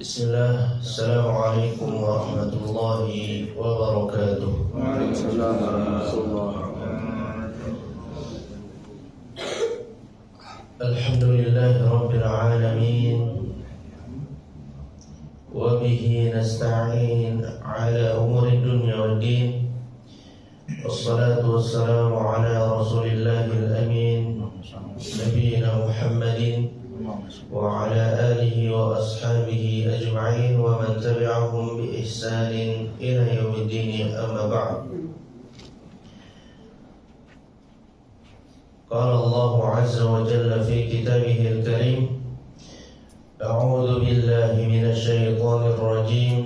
Bismillah, Assalamualaikum warahmatullahi wabarakatuh. Waalaikumsalam warahmatullahi wabarakatuh. Alhamdulillahi rabbil alamin. Wa bihi nasta'in ala umuri dunya waddin. Wassalatu wassalamu ala rasulillahil amin, Nabiyyina Muhammadin wa ala alihi wa ashabihi ajma'in wa man tabi'ahum bi ihsanin ila yaumiddin, amma ba'd. Qala Allah azza wa jalla fi kitabihil karim, a'udzu billahi minasy syaithanir rajim.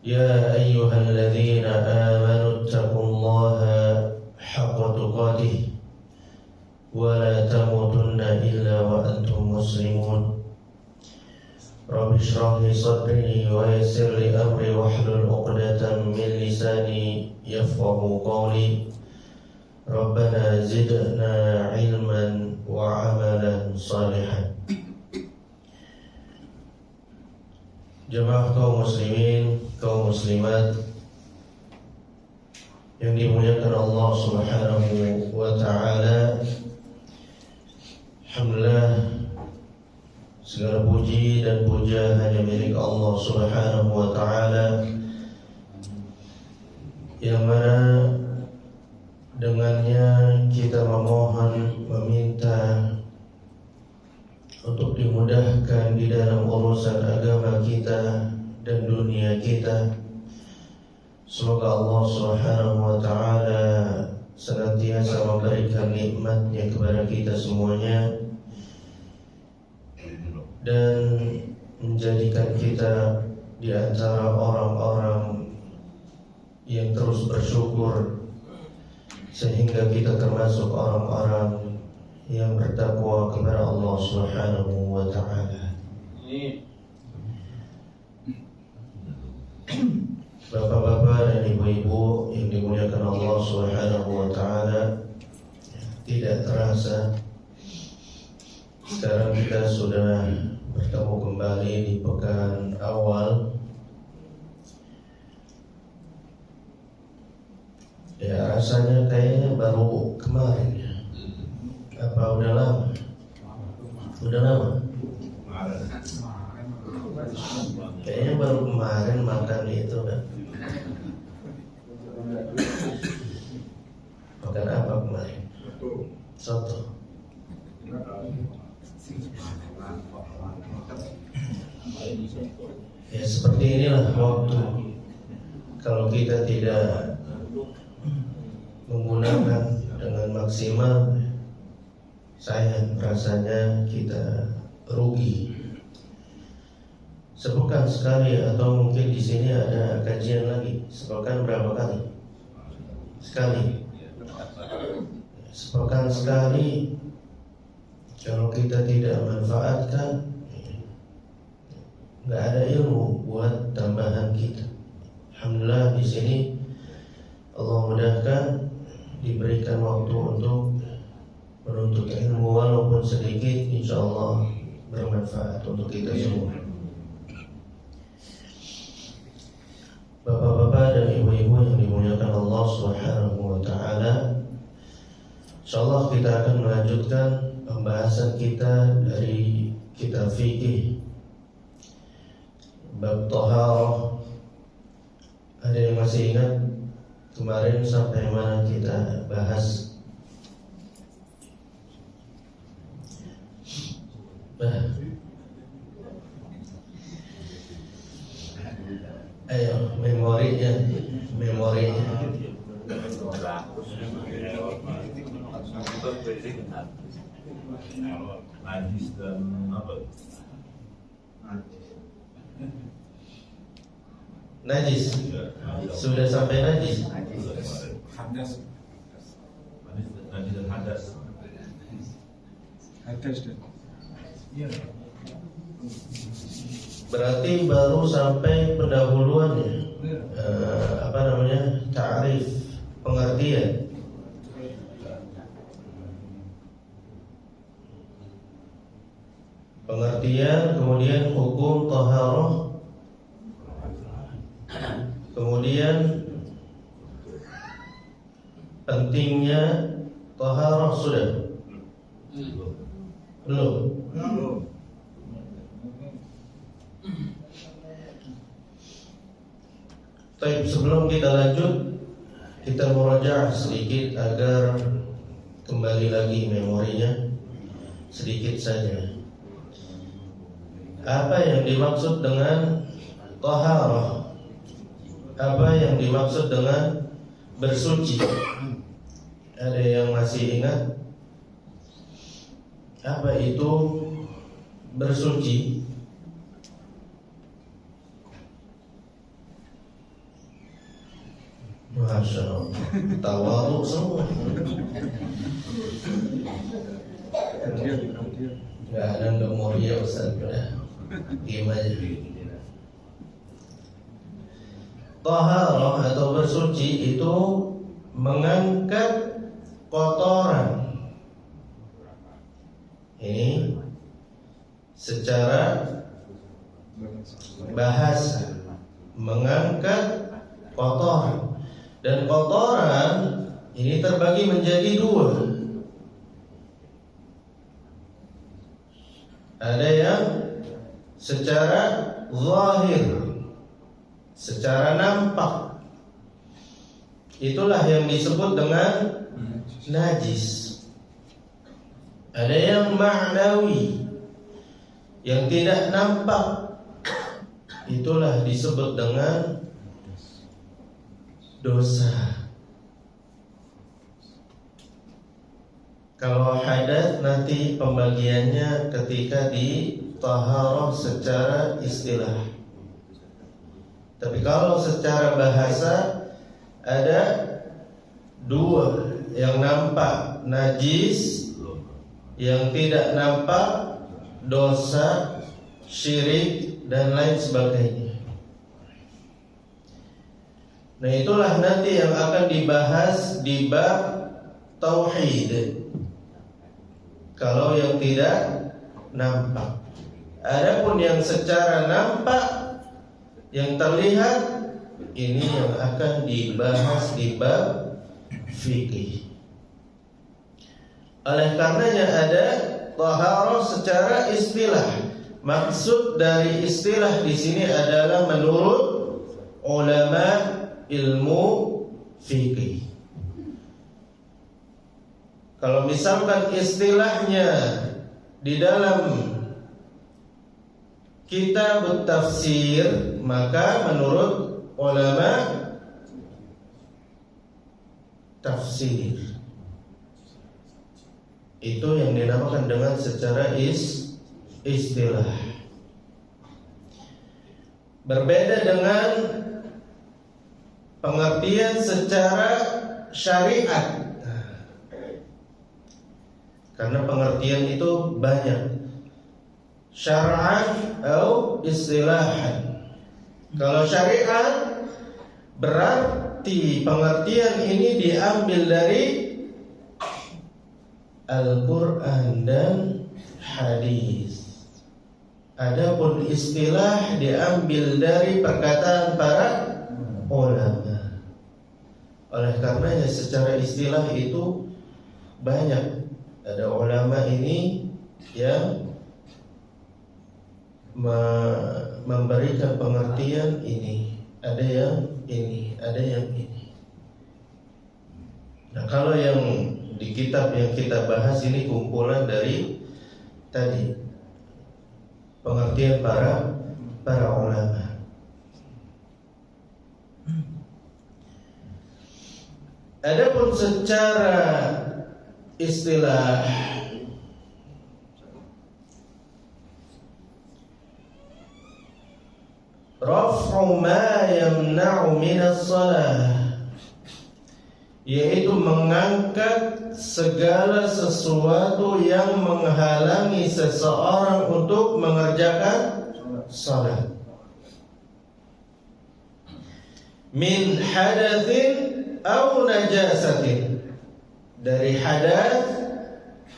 Ya ayyuhalladzina amanu taqullaha haqqa tuqatih wa la tamutunna illa wa antum muslimun. Rabbi shrah li sadri wa yassir li amri wahlul 'uqdatam min lisani yafqahu qawli. Rabbana zidna ilman wa amalan salihan. Jemaah kaum muslimin, kaum muslimat yang dimuliakan Allah Subhanahu wa ta'ala, alhamdulillah, segala puji dan puja hanya milik Allah Subhanahu wa ta'ala, yang mana dengannya kita memohon, meminta untuk dimudahkan di dalam urusan agama kita dan dunia kita. Semoga Allah Subhanahu wa ta'ala senantiasa memberikan nikmatnya kepada kita semuanya dan menjadikan kita di antara orang-orang yang terus bersyukur, sehingga kita termasuk orang-orang yang bertakwa kepada Allah Subhanahu wa ta'ala. Bapak-bapak dan ibu-ibu yang dimuliakan Allah Subhanahu wa ta'ala, tidak terasa sekarang kita sudah bertemu kembali di pekan awal. Ya, rasanya kayaknya baru kemarin ya. Apa udah lama? Udah lama? Kayaknya baru kemarin makan itu kan. Makan apa kemarin? Soto. Ya, seperti inilah waktu. Kalau kita tidak menggunakan dengan maksimal, sayang rasanya kita rugi. Sepekan sekali, atau mungkin di sini ada kajian lagi. Sepekan berapa kali? Sekali. Sepekan sekali, kalau kita tidak manfaatkan, nggak ada ilmu buat tambahan kita. Alhamdulillah di sini Allah mudahkan, diberikan waktu untuk menuntut ilmu walaupun sedikit, insya Allah bermanfaat untuk kita semua. Bapak-bapak dan ibu-ibu yang dimuliakan Allah Subhanahu wa ta'ala, insyaallah kita akan melanjutkan pembahasan kita dari kitab fikih bab taharah. Ada yang masih ingat kemarin sampai mana kita bahas? Ayo, memorinya. Najis dan apa? Najis. Sudah sampai najis. Hadas. Najis dan hadas. Berarti baru sampai pendahuluannya. Ta'rif, pengertian. pengertian, kemudian hukum taharah, kemudian pentingnya taharah sudah? Belum? Baik, sebelum kita lanjut, kita murajaah sedikit agar kembali lagi memorinya sedikit saja. Apa yang dimaksud dengan taharah? Apa yang dimaksud dengan bersuci? Ada yang masih ingat apa itu bersuci? Masya Allah, tawadhu semua. Gak ada memori ya Ustaz, diam aja. Taharah atau bersuci itu mengangkat kotoran. Ini secara bahasa, mengangkat kotoran. Dan kotoran ini terbagi menjadi dua. Ada yang secara zahir, secara nampak. Itulah yang disebut dengan najis. Ada yang ma'nawi, yang tidak nampak. Itulah disebut dengan dosa. Kalau hadas nanti pembagiannya ketika di taharah secara istilah. Tapi kalau secara bahasa ada dua, yang nampak najis, yang tidak nampak dosa, syirik dan lain sebagainya. Nah, itulah nanti yang akan dibahas di bab tauhid. Kalau yang tidak nampak. Adapun yang secara nampak, yang terlihat, ini yang akan dibahas di bab fikih. Oleh karenanya ada taharah secara istilah. Maksud dari istilah di sini adalah menurut ulama ilmu fikih. Kalau misalkan istilahnya di dalam kitab tafsir, maka menurut ulama tafsir itu yang dinamakan dengan secara istilah. Berbeda dengan pengertian secara syariat. Karena pengertian itu banyak. Syar'an atau istilahan. Kalau syariat berarti pengertian ini diambil dari Al-Quran dan hadis. Adapun istilah diambil dari perkataan para ulama. Oleh karenanya secara istilah itu banyak. Ada ulama ini yang memberikan pengertian ini, ada yang ini, ada yang ini. Nah, kalau yang di kitab yang kita bahas ini kumpulan dari tadi pengertian para ulama. Adapun secara istilah raf'u ma yamna'u minas shalah, yaitu mengangkat segala sesuatu yang menghalangi seseorang untuk mengerjakan salat. Min hadatsin aw najasatin, dari hadas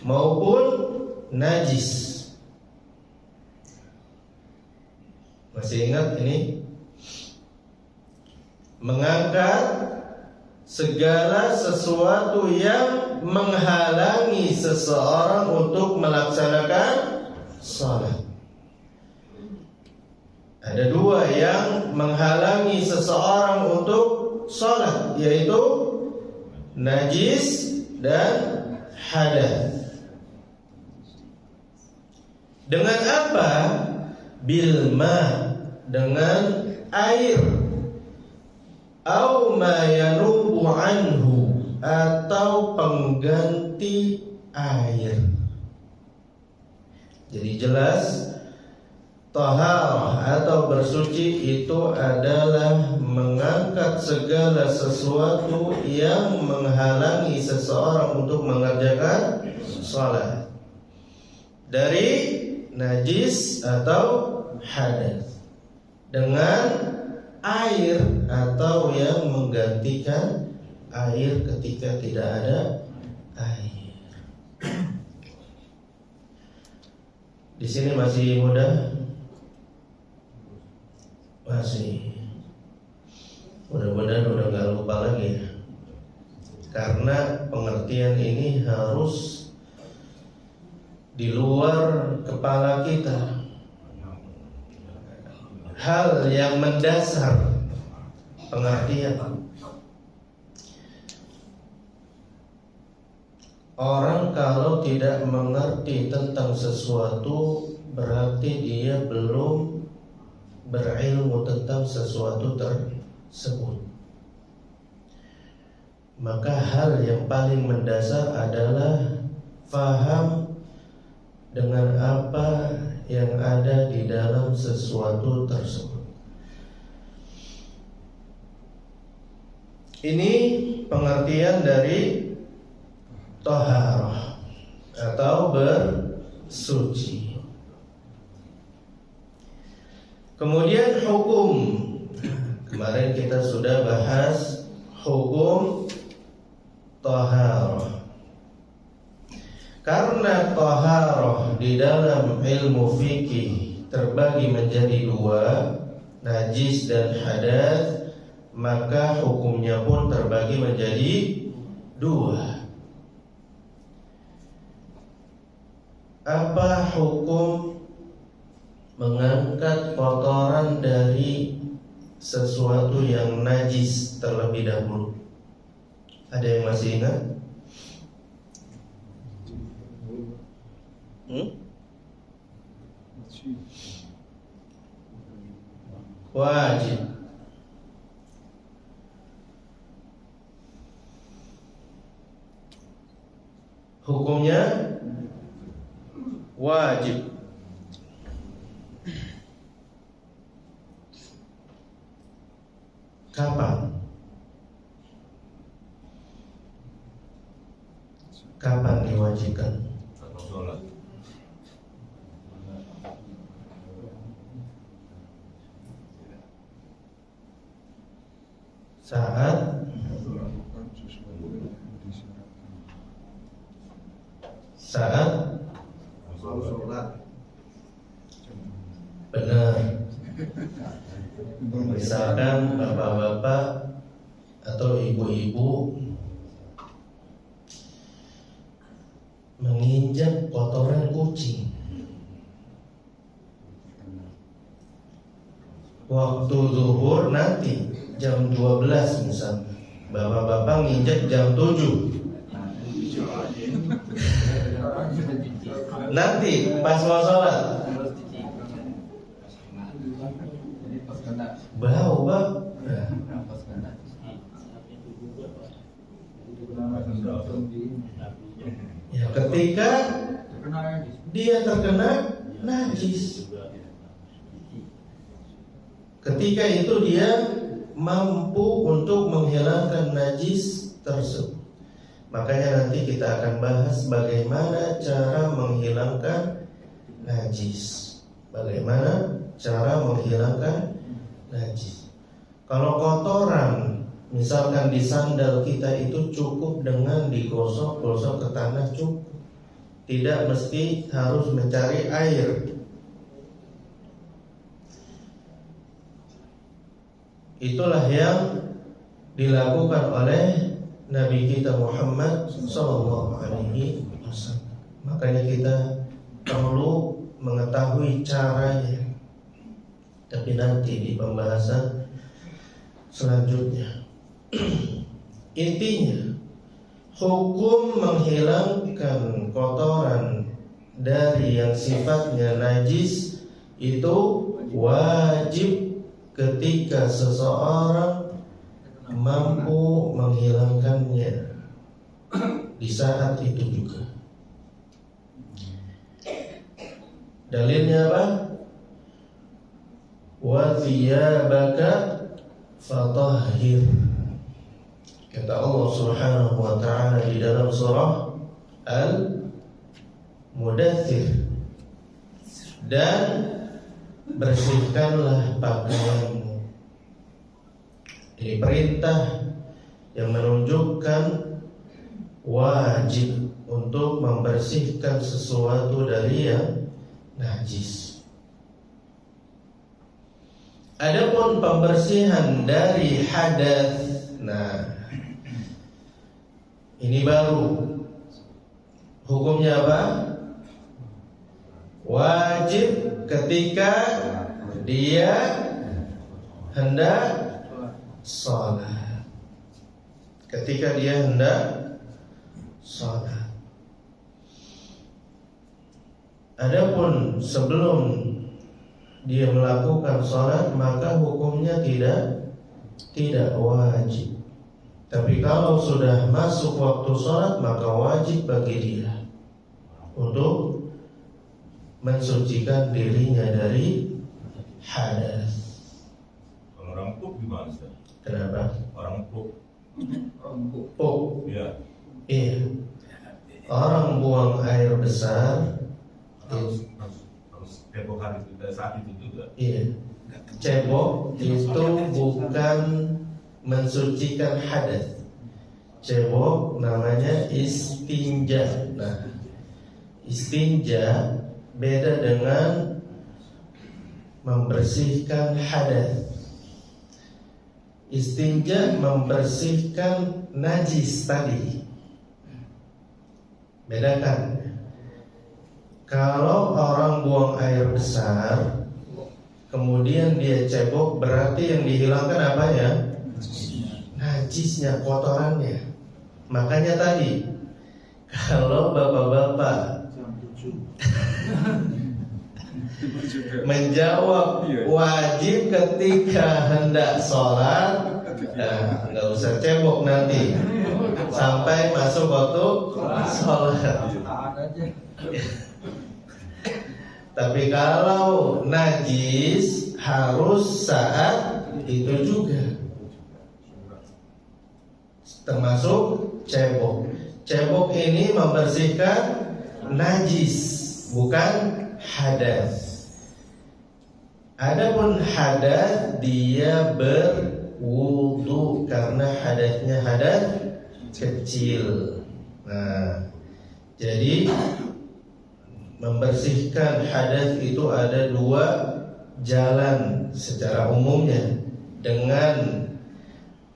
maupun najis. Masih ingat ini? Mengangkat segala sesuatu yang menghalangi seseorang untuk melaksanakan salat. Ada dua yang menghalangi seseorang untuk salat, yaitu najis dan hadas. Dengan apa? Bilma, dengan air, au ma yanubu anhu, atau pengganti air. Jadi jelas taharah atau bersuci itu adalah mengangkat segala sesuatu yang menghalangi seseorang untuk mengerjakan salat dari najis atau hadas, dengan air atau yang menggantikan air ketika tidak ada air. Di sini masih mudah? Masih. Mudah-mudahan udah gak lupa lagi ya. Karena pengertian ini harus di luar kepala kita. Hal yang mendasar pengertian. Orang kalau tidak mengerti tentang sesuatu, berarti dia belum berilmu tentang sesuatu tersebut. Maka hal yang paling mendasar adalah faham dengan apa yang ada di dalam sesuatu tersebut. Ini pengertian dari taharah atau bersuci. Kemudian hukum. Kemarin kita sudah bahas hukum taharah. Karena taharah di dalam ilmu fikih terbagi menjadi dua, najis dan hadas, maka hukumnya pun terbagi menjadi dua. Apa hukum mengangkat kotoran dari sesuatu yang najis terlebih dahulu? Ada yang masih ingat? Wajib. Hukumnya wajib. Kapan? Kapan diwajibkan? Saat benar. Misalkan bapak-bapak atau ibu-ibu menginjak kotoran kucing waktu zuhur nanti jam 12 misalnya, bapak-bapak nginjak jam 7. Nanti pas mau sholat bau bang. Ya ketika dia terkena najis, ketika itu dia mampu untuk menghilangkan najis tersebut. Makanya nanti kita akan bahas bagaimana cara menghilangkan najis. Bagaimana cara menghilangkan najis. Kalau kotoran misalkan di sandal kita itu cukup dengan digosok-gosok ke tanah cukup. Tidak mesti harus mencari air. itulah yang dilakukan oleh Nabi kita Muhammad sallallahu alaihi wasallam. Makanya kita perlu mengetahui caranya. Tapi nanti di pembahasan selanjutnya. Intinya, hukum menghilangkan kotoran dari yang sifatnya najis itu wajib ketika seseorang mampu menghilangkannya di saat itu juga. Dalilnya apa? Wa thiyabaka fatahhir. Kata Allah Subhanahu wa ta'ala di dalam surah Al-Mudaththir, dan bersihkanlah pakaianmu. Ini perintah yang menunjukkan wajib untuk membersihkan sesuatu dari yang najis. Adapun pembersihan dari hadas, nah ini baru hukumnya apa? Wajib ketika dia hendak sholat. Ketika dia hendak sholat. Adapun sebelum dia melakukan sholat, maka hukumnya tidak wajib. Tapi kalau sudah masuk waktu sholat, maka wajib bagi dia untuk mensucikan dirinya dari hadas. Kalau orang pup gimana Ustaz? Kenapa? Orang pup. Pup. Iya. Iya. Orang buang air besar Harus tempo hari itu saat itu juga. iya. Cebok itu bukan mensucikan hadas. Cebok namanya istinja. Nah, istinja beda dengan membersihkan hadas. Istinja membersihkan najis tadi. Bedakan. Kalau orang buang air besar, kemudian dia cebok, berarti yang dihilangkan apanya? Najisnya, kotorannya. Makanya tadi, kalau bapak-bapak menjawab wajib ketika hendak sholat, nah, nggak usah cebok nanti sampai masuk waktu sholat. Tapi kalau najis harus saat itu juga, termasuk cebok. Cebok ini membersihkan najis, bukan hadas. Adapun hadas, dia berwudu karena hadasnya hadas kecil. Nah, jadi membersihkan hadas itu ada dua jalan secara umumnya, dengan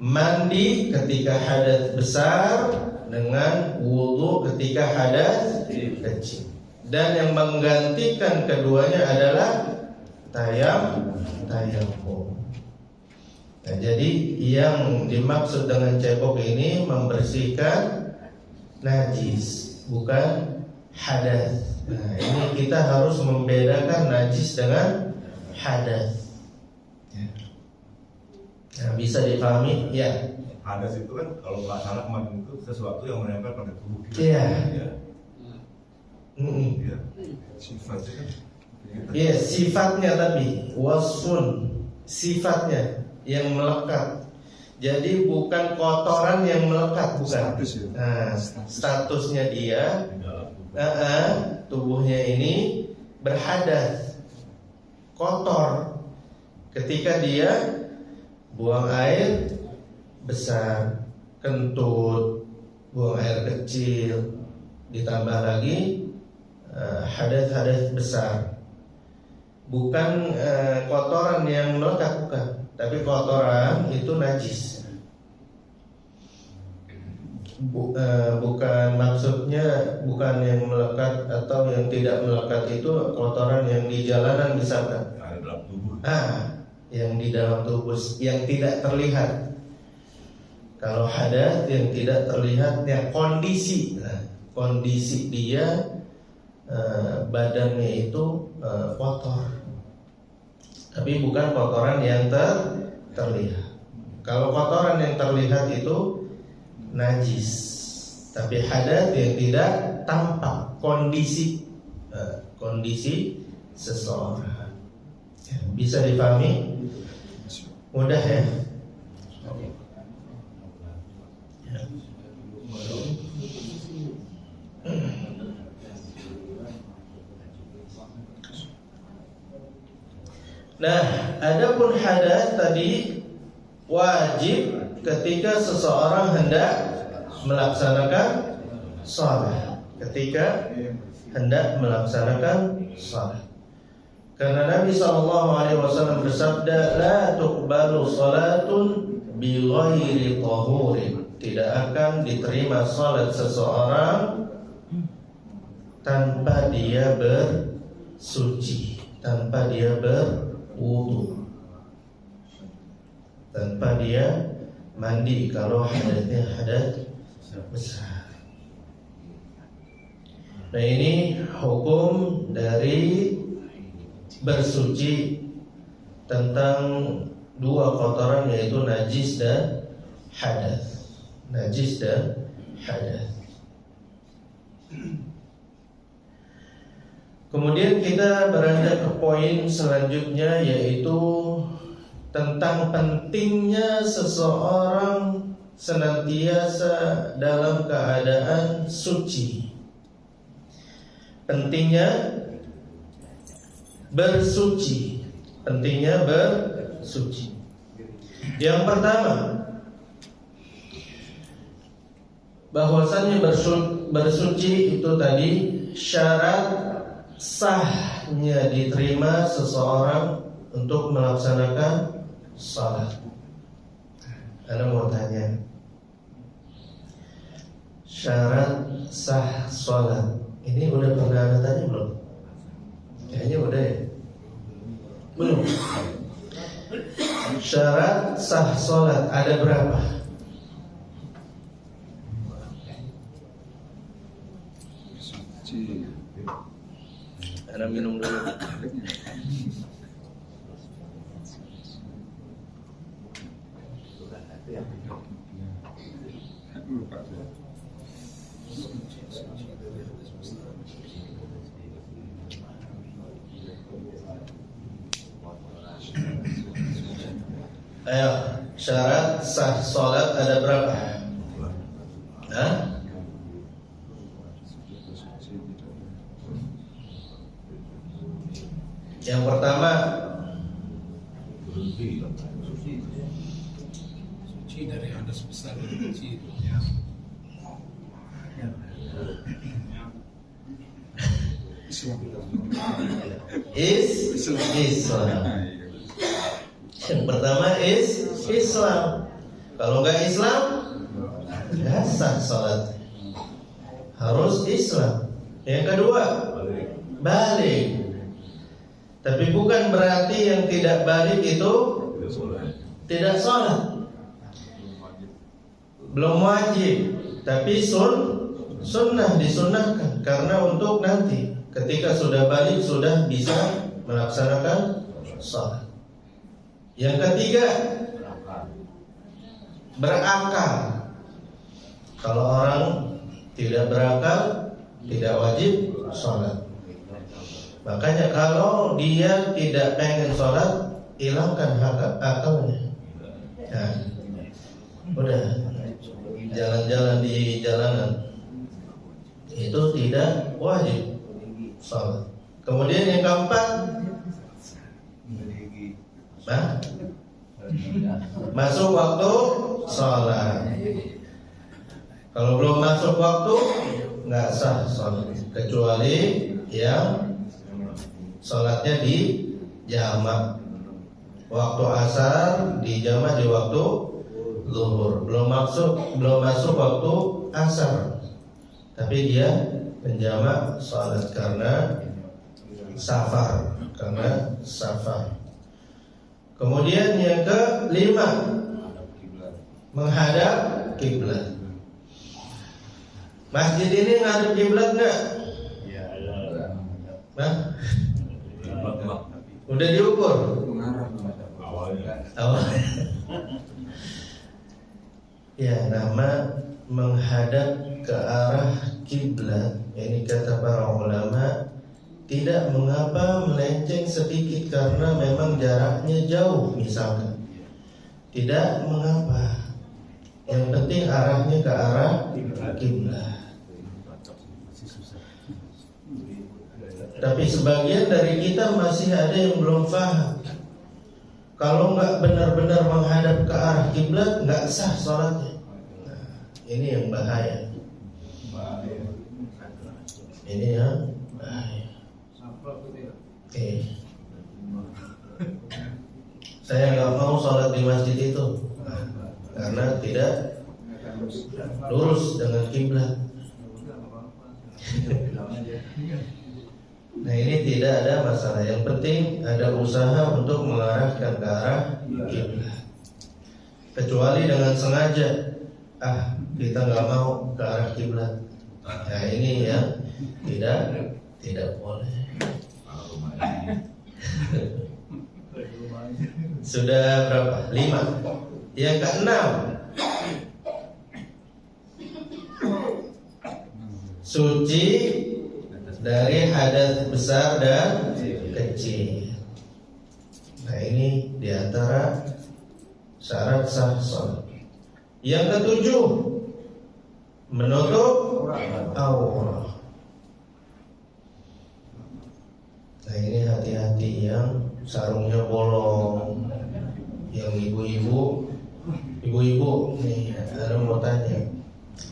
mandi ketika hadas besar, dengan wudu ketika hadas kecil. Dan yang menggantikan keduanya adalah tayammum. Nah, jadi yang dimaksud dengan cebok ini membersihkan najis, bukan hadas. Nah, ini kita harus membedakan najis dengan hadas. Nah, bisa dipahami? Ya. Hadas itu kan kalau nggak salah kemarin itu sesuatu yang menempel pada tubuh kita. Iya. Ya. Ya. Sifatnya kan. Iya, sifatnya tapi wasfun, sifatnya yang melekat. Jadi bukan kotoran yang melekat, bukan. Nah, statusnya dia tubuhnya ini berhadas, kotor. Ketika dia buang air besar, kentut, buang air kecil, ditambah lagi hadas-hadas besar, bukan kotoran yang melekat, bukan. tapi kotoran itu najis. Bukan maksudnya bukan yang melekat atau yang tidak melekat, itu kotoran yang di jalanan misalkan. Dalam tubuh. Yang di dalam tubuh yang tidak terlihat. Kalau hadas yang tidak terlihat, ya kondisi, kondisi dia badannya itu kotor, tapi bukan kotoran yang terlihat. Kalau kotoran yang terlihat itu najis, tapi hadas yang tidak tampak, kondisi seseorang. Bisa dipahami? Mudah ya? Nah, adapun hadas tadi wajib ketika seseorang hendak melaksanakan salat. Ketika hendak melaksanakan salat. Karena Nabi SAW bersabda, la tuqbalu salatun bi ghairi tahurin. Tidak akan diterima salat seseorang tanpa dia bersuci, tanpa dia berwudu, tanpa dia mandi kalau hadasnya hadas besar. Nah, ini hukum dari bersuci tentang dua kotoran, yaitu najis dan hadas. Najis dan hadas. Kemudian kita beranjak ke poin selanjutnya, yaitu tentang pentingnya seseorang senantiasa dalam keadaan suci. Pentingnya bersuci. Pentingnya bersuci. Yang pertama, bahwasannya bersuci itu tadi syarat sahnya diterima seseorang untuk melaksanakan salat. Anda mau tanya, syarat sah salat ini udah pernah Anda tanya belum? Kayaknya udah ya? Belum. Syarat sah salat ada berapa? Anda minum dulu. Ayo, syarat sah salat ada berapa? Yang pertama, suci dari hadas besar dan kecil. Islam. Yang pertama Islam. Kalau nggak Islam, nggak sah salat. Harus Islam. Yang kedua, balik. Tapi bukan berarti yang tidak balik itu tidak salat. Belum wajib, tapi sunnah, disunnahkan. Karena untuk nanti ketika sudah balik sudah bisa melaksanakan salat. Yang ketiga, berakal. Kalau orang tidak berakal, tidak wajib salat. Makanya kalau dia tidak pengen sholat, hilangkan hak akalnya. Nah, udah jalan-jalan di jalanan itu tidak wajib sholat. Kemudian yang keempat, masuk waktu sholat. Kalau belum masuk waktu, nggak sah sholat, kecuali yang sholatnya di jamak. waktu asar dijamak di waktu zuhur. Belum masuk waktu asar, tapi dia menjamak salat karena safar. Kemudian yang kelima, menghadap kiblat. Masjid ini ngadep kiblat enggak? Nah, udah diukur. Awalnya. Ya, nama menghadap ke arah kiblat ini kata para ulama tidak mengapa melenceng sedikit karena memang jaraknya jauh misalkan. Tidak mengapa. Yang penting arahnya ke arah kiblat. Tapi sebagian dari kita masih ada yang belum paham. Kalau nggak benar-benar menghadap ke arah kiblat nggak sah sholatnya. Nah, ini yang bahaya. Ini yang bahaya. Saya nggak mau sholat di masjid itu karena tidak lurus dengan kiblat. Nah, ini tidak ada masalah. Yang penting ada usaha untuk mengarahkan ke arah kiblat. Kecuali dengan sengaja, kita nggak mau ke arah kiblat. Nah, ini yang tidak boleh. Sudah berapa? 5. Yang keenam, suci dari hadas besar dan kecil. Nah, ini diantara syarat sah sholat. Yang ketujuh, menutup aurat. Nah, ini hati-hati yang sarungnya bolong, yang ibu-ibu nih, ada mau tanya,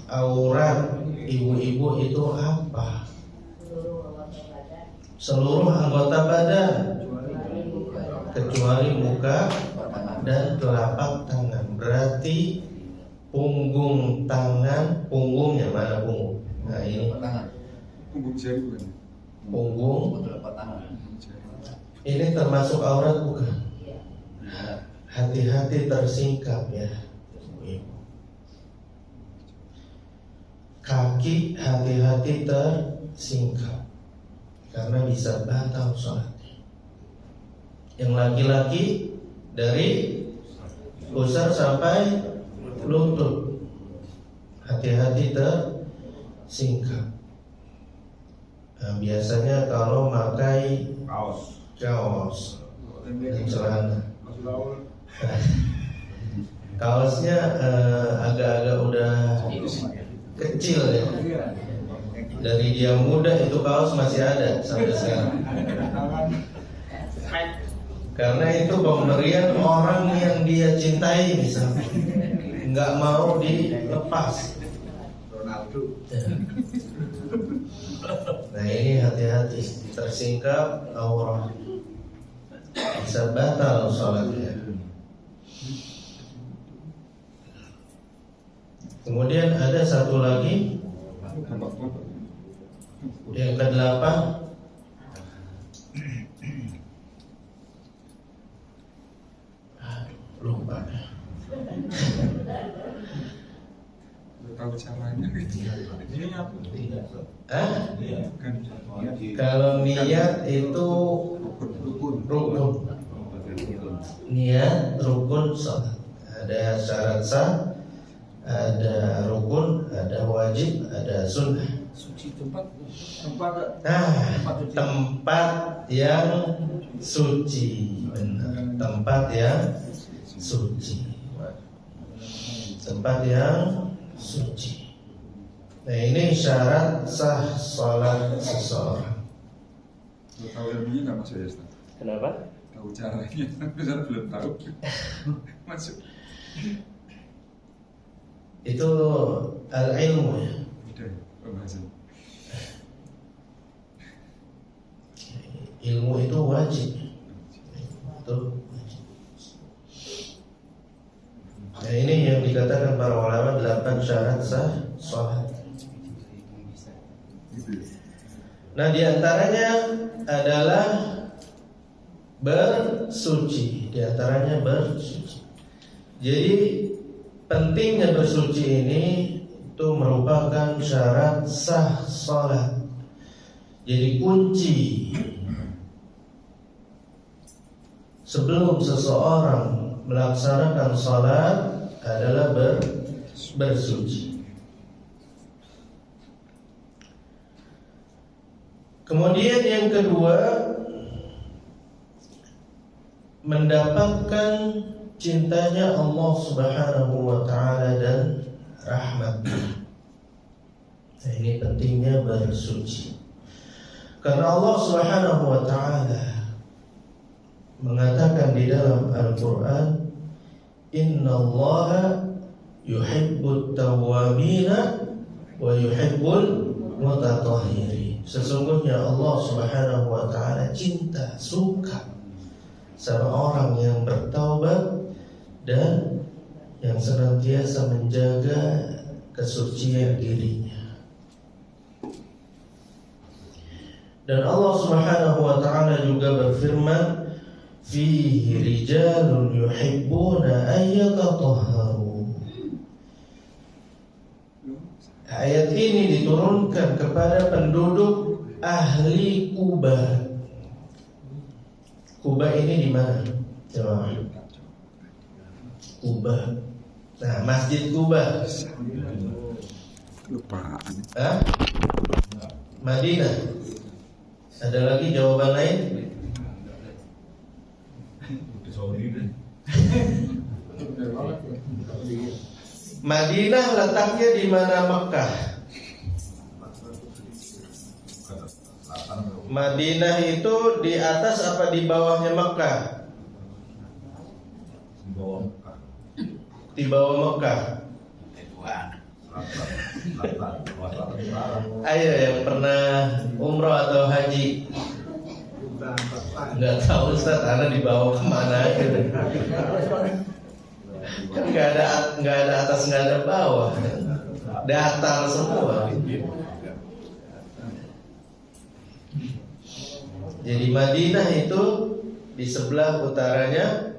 aurat ibu-ibu itu apa? Seluruh anggota badan kecuali muka dan telapak tangan. Berarti punggung tangan, punggungnya mana punggung? Nah, ini Punggung jari bukan? punggung. Ini termasuk aurat bukan? Hati-hati tersingkap ya. Kaki hati-hati tersingkap karena bisa batal sholatnya. Yang laki-laki dari pusar sampai lutut, hati-hati tersingkap. Nah, biasanya kalau pakai kaos dan celana, kaosnya agak-agak udah kecil ya. Dari dia muda itu kaos masih ada sampai sekarang. Karena itu pemberian orang yang dia cintai misalnya, nggak mau dilepas. Ronaldo. Nah, ini hati-hati, tersingkap aurat bisa batal sholatnya. Kemudian ada satu lagi, yang ke-8, lupa. Tahu caranya gitu. Kalau niat itu rukun. Niat rukun sholat. Ada syarat sah, ada rukun, ada wajib, ada sunnah. Suci tempat. Tempat yang suci, benar. Tempat yang suci. Tempat yang suci. Nah, ini syarat sah sholat seseorang. Tahu ilmunya nggak masuk ya, Ustaz? Kenapa? Tahu caranya, Ustaz belum tahu. Masuk. Itu al-ilmu ya. Udah, pembahasan. Ilmu itu wajib. Itu wajib. syarat sah sholat. Nah, diantaranya adalah bersuci. Diantaranya bersuci. Jadi pentingnya bersuci ini itu merupakan syarat sah sholat. Jadi kunci sebelum seseorang melaksanakan sholat adalah bersuci. Kemudian yang kedua, mendapatkan cintanya Allah Subhanahu wa ta'ala dan rahmatnya. Nah, ini pentingnya bersuci. Karena Allah Subhanahu wa ta'ala mengatakan di dalam Al-Quran, Innallaha yuhibbut tawwabina wa yuhibbul mutatahhirin. Sesungguhnya Allah Subhanahu wa ta'ala cinta, suka sama orang yang bertaubat dan yang senantiasa menjaga kesucian dirinya. Dan Allah Subhanahu wa ta'ala juga berfirman, Fihi rijalun yuhibbuna ayyatatahharu. Ayat ini diturunkan kepada penduduk ahli Kuba. Kuba ini di mana? Jemaah. Kuba. Nah, Masjid Kuba. Lupaan. Madinah. Ada lagi jawaban lain? Madinah letaknya di mana Mekah? Madinah itu di atas apa di bawahnya Mekah? Di bawah Mekah. Ayo yang pernah umroh atau haji. Nggak tahu Ustaz, karena dibawa kemana gitu. Kan nggak ada atas, nggak ada bawah, datar semua. Jadi Madinah itu di sebelah utaranya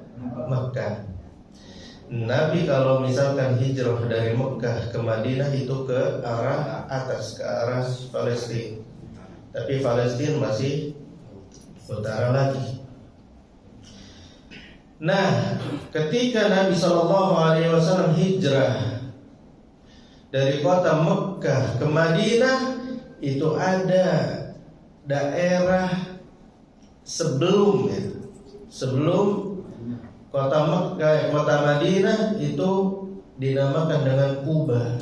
Mekah. Nabi kalau misalkan hijrah dari Mekah ke Madinah itu ke arah atas, ke arah Palestina. Tapi Palestina masih utara lagi. Nah, ketika Nabi SAW hijrah dari kota Mekah ke Madinah, itu ada daerah sebelum kota Mekah, kota Madinah itu dinamakan dengan Kuba.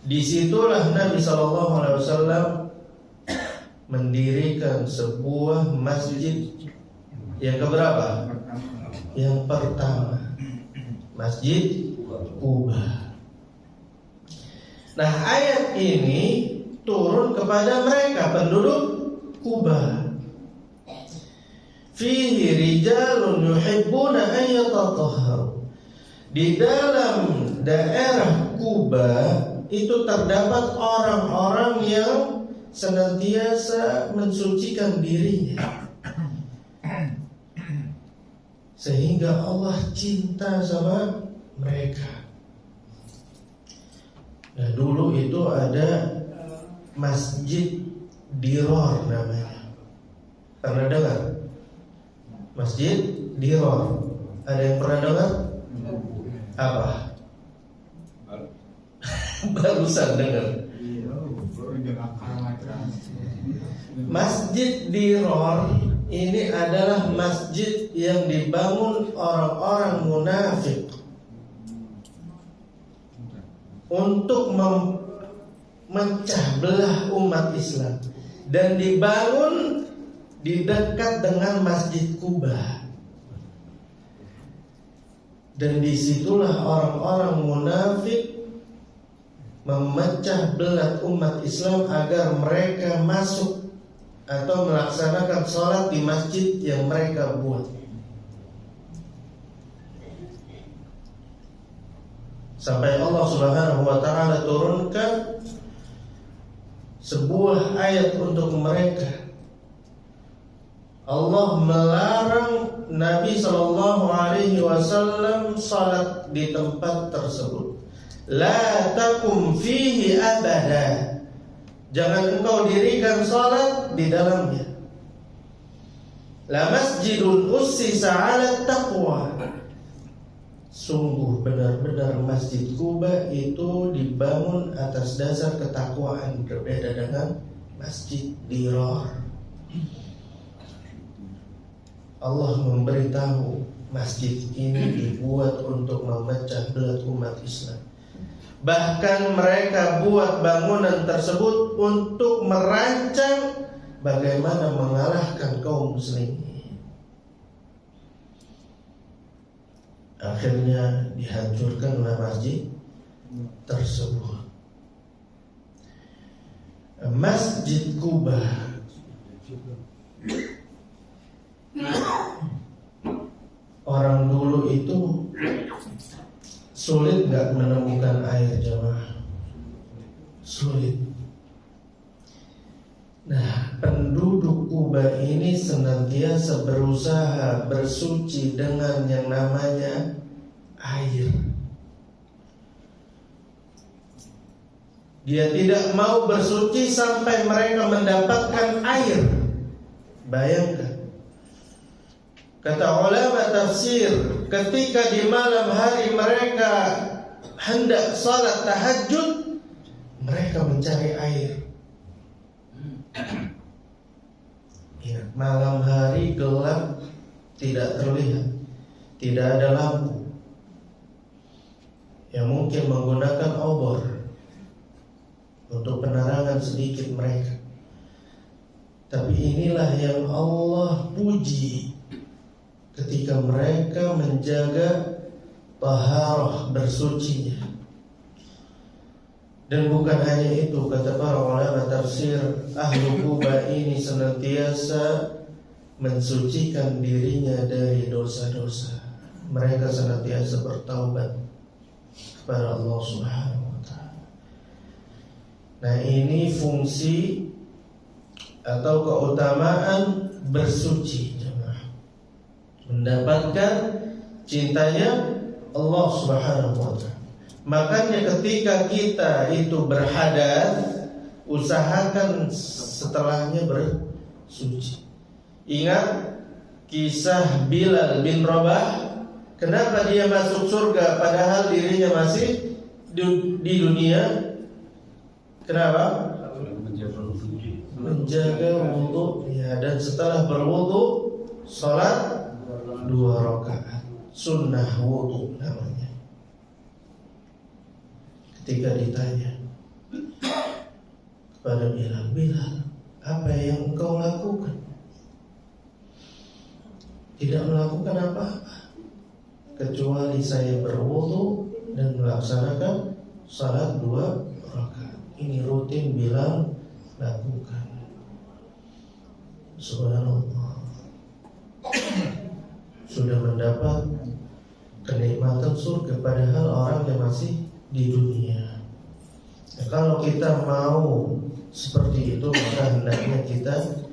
Disitulah Nabi SAW mendirikan sebuah masjid yang keberapa? Yang pertama, Masjid Kuba. Nah, ayat ini turun kepada mereka penduduk Kuba. Fihi rijalun yuhibbuna ayyatatahharu. Di dalam daerah Kuba itu terdapat orang-orang yang senantiasa mensucikan dirinya, sehingga Allah cinta sama mereka. Nah, dulu itu ada Masjid Diror namanya. Pernah dengar? Masjid Diror. Ada yang pernah dengar? Apa? Barusan dengar. Masjid Diror ini adalah masjid yang dibangun orang-orang munafik untuk memecah belah umat Islam, dan dibangun di dekat dengan Masjid Kuba. Dan disitulah orang-orang munafik memecah belah umat Islam agar mereka masuk atau melaksanakan sholat di masjid yang mereka buat. Sampai Allah Subhanahu wa taala turunkan sebuah ayat untuk mereka. Allah melarang Nabi sallallahu alaihi wasallam salat di tempat tersebut. La takum fihi abada. Jangan engkau dirikan salat di dalamnya. La masjidun ussisa 'ala taqwa. Sungguh benar-benar Masjid Kuba itu dibangun atas dasar ketakwaan, berbeda dengan Masjid Dirar. Allah memberitahu masjid ini dibuat untuk memecah belah umat Islam. Bahkan mereka buat bangunan tersebut untuk merancang bagaimana mengalahkan kaum muslimin. Akhirnya dihancurkanlah masjid tersebut. Masjid Kuba orang dulu itu sulit nggak menemukan air, jemaah? Sulit. Nah, penduduk Kuba ini senantiasa berusaha bersuci dengan yang namanya air. Dia tidak mau bersuci sampai mereka mendapatkan air. Bayangkan. Kata ulama tafsir, ketika di malam hari mereka hendak salat tahajud, mereka mencari air. Ingat, malam hari gelap, tidak terlihat, tidak ada lampu. Yang mungkin menggunakan obor untuk penerangan sedikit mereka. Tapi inilah yang Allah puji ketika mereka menjaga taharah, bersucinya. Dan bukan hanya itu, kata para ulama tafsir, ahlu Kuba ini senantiasa mensucikan dirinya dari dosa-dosa. Mereka senantiasa bertaubat kepada Allah Subhanahu wa taala. Nah, ini fungsi atau keutamaan bersuci, mendapatkan cintanya Allah Subhanahu wa taala. Makanya ketika kita itu berhadas, usahakan setelahnya bersuci. Ingat kisah Bilal bin Rabah, kenapa dia masuk surga padahal dirinya masih di dunia? Kenapa? Menjaga wudu, ya, dan setelah berwudu salat 2 rakaat, sunnah wudu namanya. Ketika ditanya kepada Bilal, Bilal, apa yang engkau lakukan? Tidak melakukan apa-apa kecuali saya berwudu dan melaksanakan salat 2 rakaat. Ini rutin Bilal lakukan. Subhanallah. Sudah mendapat kenikmatan surga padahal orang yang masih di dunia. Nah, kalau kita mau seperti itu, maka hendaknya kita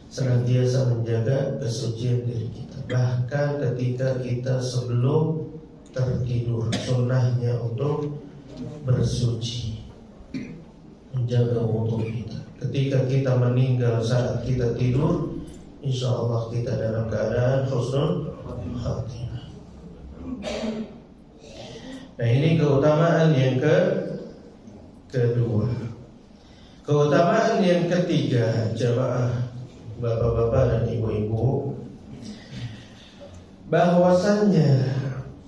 senantiasa menjaga kesucian diri kita. Bahkan ketika kita sebelum tertidur, sunnahnya untuk bersuci, menjaga wudu kita. Ketika kita meninggal saat kita tidur, insya Allah kita dalam keadaan husnul khatimah. Nah, ini keutamaan yang kedua. Keutamaan yang ketiga, jamaah, bapak-bapak dan ibu-ibu, bahwasannya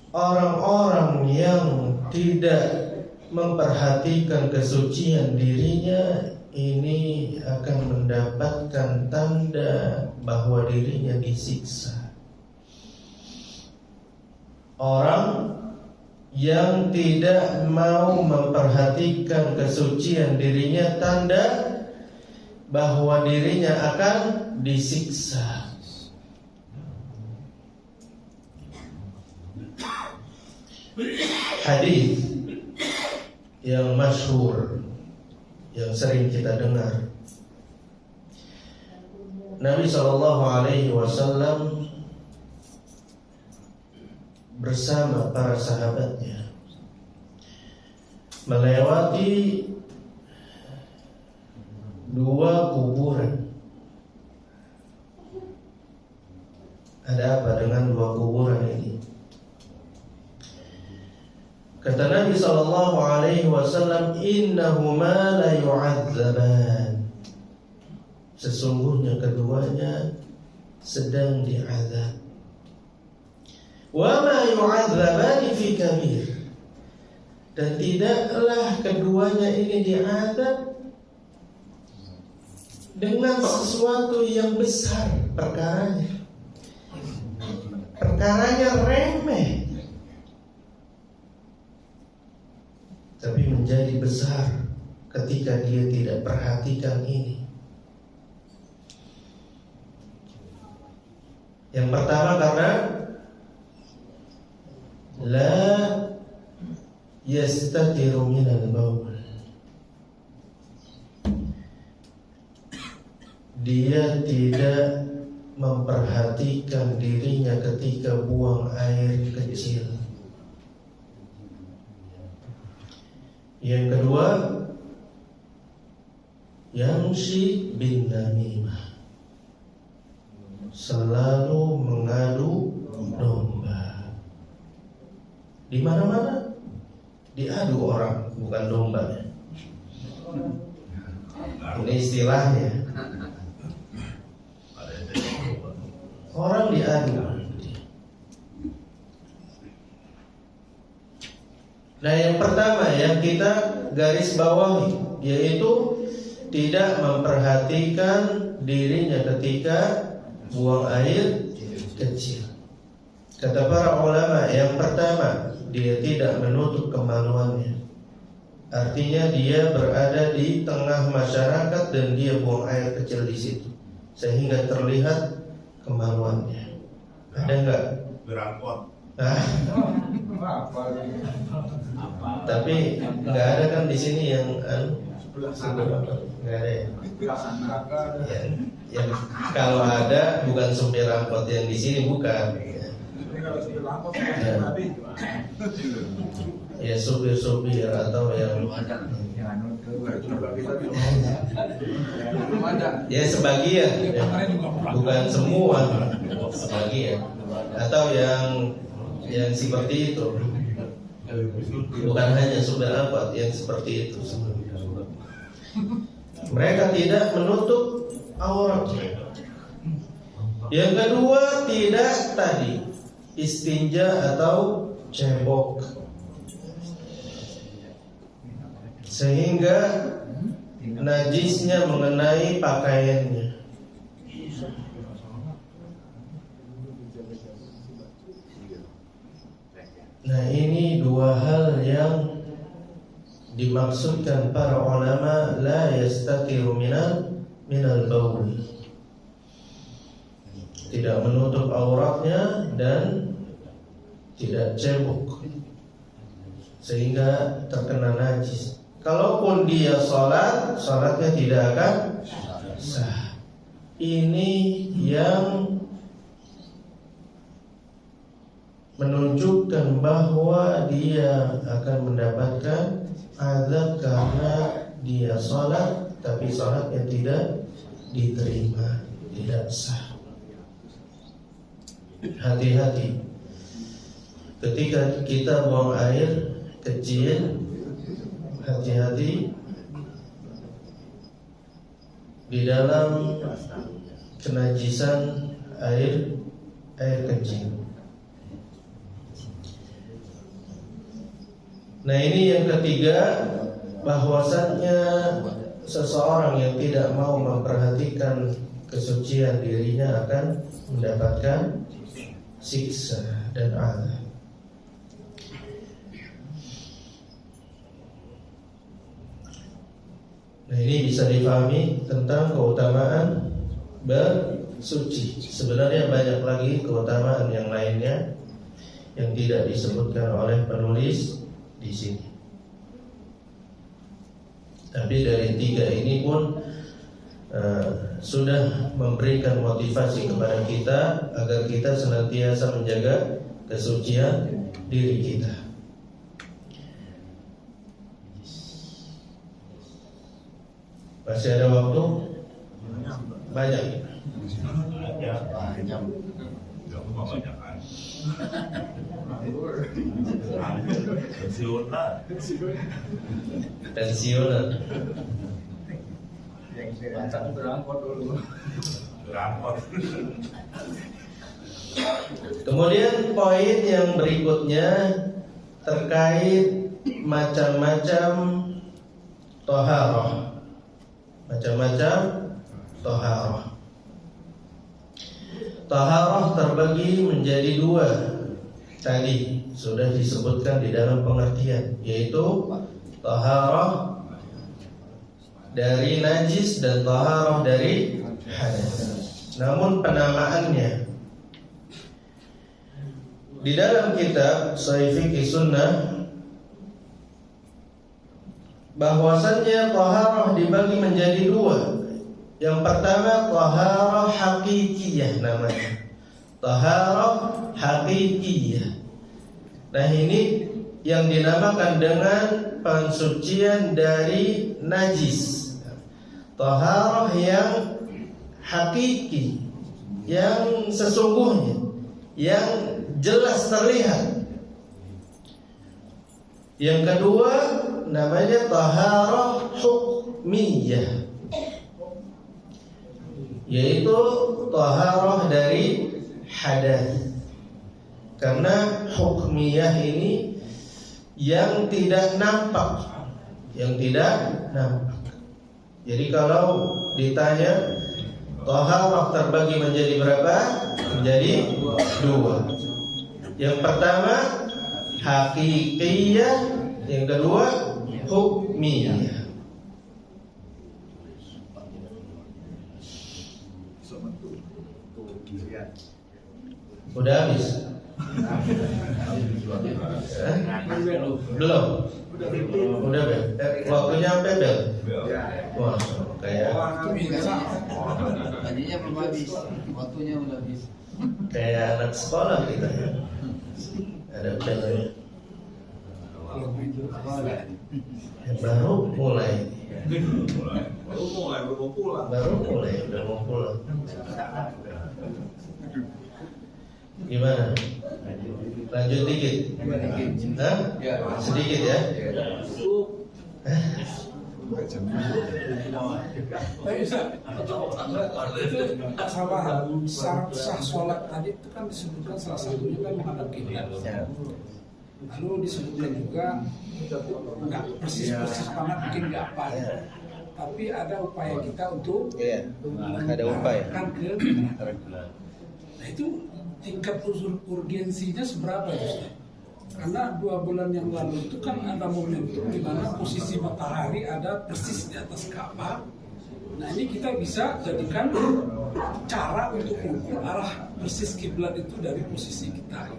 orang-orang yang tidak memperhatikan kesucian dirinya ini akan mendapatkan tanda bahwa dirinya disiksa. Orang yang tidak mau memperhatikan kesucian dirinya, tanda bahwa dirinya akan disiksa. Hadis yang masyhur, yang sering kita dengar. Nabi SAW bersama para sahabatnya melewati dua kuburan. Ada apa dengan dua kuburan ini? Kata Nabi SAW, innahuma la yu'adzaban. Sesungguhnya keduanya sedang diazab. Wa ma yu'adzabani fi kabir. Dan tidaklah keduanya ini diazab dengan sesuatu yang besar perkaranya. Perkaranya remeh, tapi menjadi besar ketika dia tidak perhatikan ini. Yang pertama karena la yastatiru minal baul. Dia tidak memperhatikan dirinya ketika buang air kecil. Yang kedua, yamshi bin namimah, selalu mengadu domba. Di mana-mana diadu orang, bukan domba. Ini istilahnya. Orang diadu. Nah, yang pertama yang kita garis bawahi yaitu tidak memperhatikan dirinya ketika buang air kecil. Kata para ulama, yang pertama dia tidak menutup kemaluannya. Artinya dia berada di tengah masyarakat dan dia buang air kecil di situ sehingga terlihat kemaluannya. Ada enggak? Berangkot. Tapi enggak ada kan di sini yang enggak ada ya? Yang kalau ada bukan supir angkot yang di sini bukan. Ya supir-supir atau yang ya sebagian, bukan semua, sebagian, atau yang seperti itu, bukan hanya supir angkot yang seperti itu. Mereka tidak menutup auratnya. Yang kedua, tidak tadi istinja atau cebok, sehingga najisnya mengenai pakaiannya. Nah, ini dua hal yang dimaksudkan para ulama la yastatiru minal baul. Tidak menutup auratnya dan tidak cebok sehingga terkena najis. Kalaupun dia sholat, sholatnya tidak akan sah. Ini yang menunjukkan bahwa dia akan mendapatkan azab karena dia sholat tapi sholatnya tidak diterima, tidak sah. Hati-hati ketika kita buang air kecil, hati-hati di dalam kenajisan air kecil. Nah, ini yang ketiga, bahwasannya seseorang yang tidak mau memperhatikan kesucian dirinya akan mendapatkan siksa dan azab. Nah, ini bisa difahami tentang keutamaan bersuci. Sebenarnya banyak lagi keutamaan yang lainnya yang tidak disebutkan oleh penulis di sini. Tapi dari 3 ini pun sudah memberikan motivasi kepada kita agar kita senantiasa menjaga kesucian diri kita. Masih ada waktu? Banyak. Pensiunan. Berangkot dulu. Kemudian poin yang berikutnya terkait macam-macam toharoh. Macam-macam toharoh. Toharoh terbagi menjadi 2. Tadi sudah disebutkan di dalam pengertian, yaitu toharoh dari najis dan toharoh dari hadas. Namun penamaannya di dalam kitab Sahih Fiqh Sunnah bahwasannya toharoh dibagi menjadi 2. Yang pertama toharoh hakikiyah namanya, toharoh hakikiyah. Nah ini yang dinamakan dengan pensucian dari najis. Toharoh yang hakiki, yang sesungguhnya, yang jelas terlihat. Yang kedua namanya taharah hukmiyah, yaitu taharah dari hadas. Karena hukmiyah ini yang tidak nampak, yang tidak nampak. Jadi kalau ditanya taharah terbagi menjadi berapa? Menjadi 2. Yang pertama hakikiyah, yang kedua hukmiyah. Udah habis? Belum? Udah bel? Waktunya sampai bel? Wah, kayak tadinya belum habis, waktunya udah habis. kayak anak sekolah kita ya. Ada belnya. Baru mulai udah mau pulang. Gimana? Lanjut dikit? Hah? Sedikit ya? Masalah sah sholat tadi itu kan disebutkan salah satunya kan menghadap kiblat. Lalu disebutkan juga nggak persis banget, mungkin nggak apa. Tapi ada upaya kita untuk Ada upaya. ke. Nah itu tingkat urgensinya seberapa ya? Karena 2 bulan yang lalu itu kan ada momentum di mana posisi matahari ada persis di atas Ka'bah. Nah ini kita bisa jadikan cara untuk mengukur arah persis kiblat itu dari posisi kita.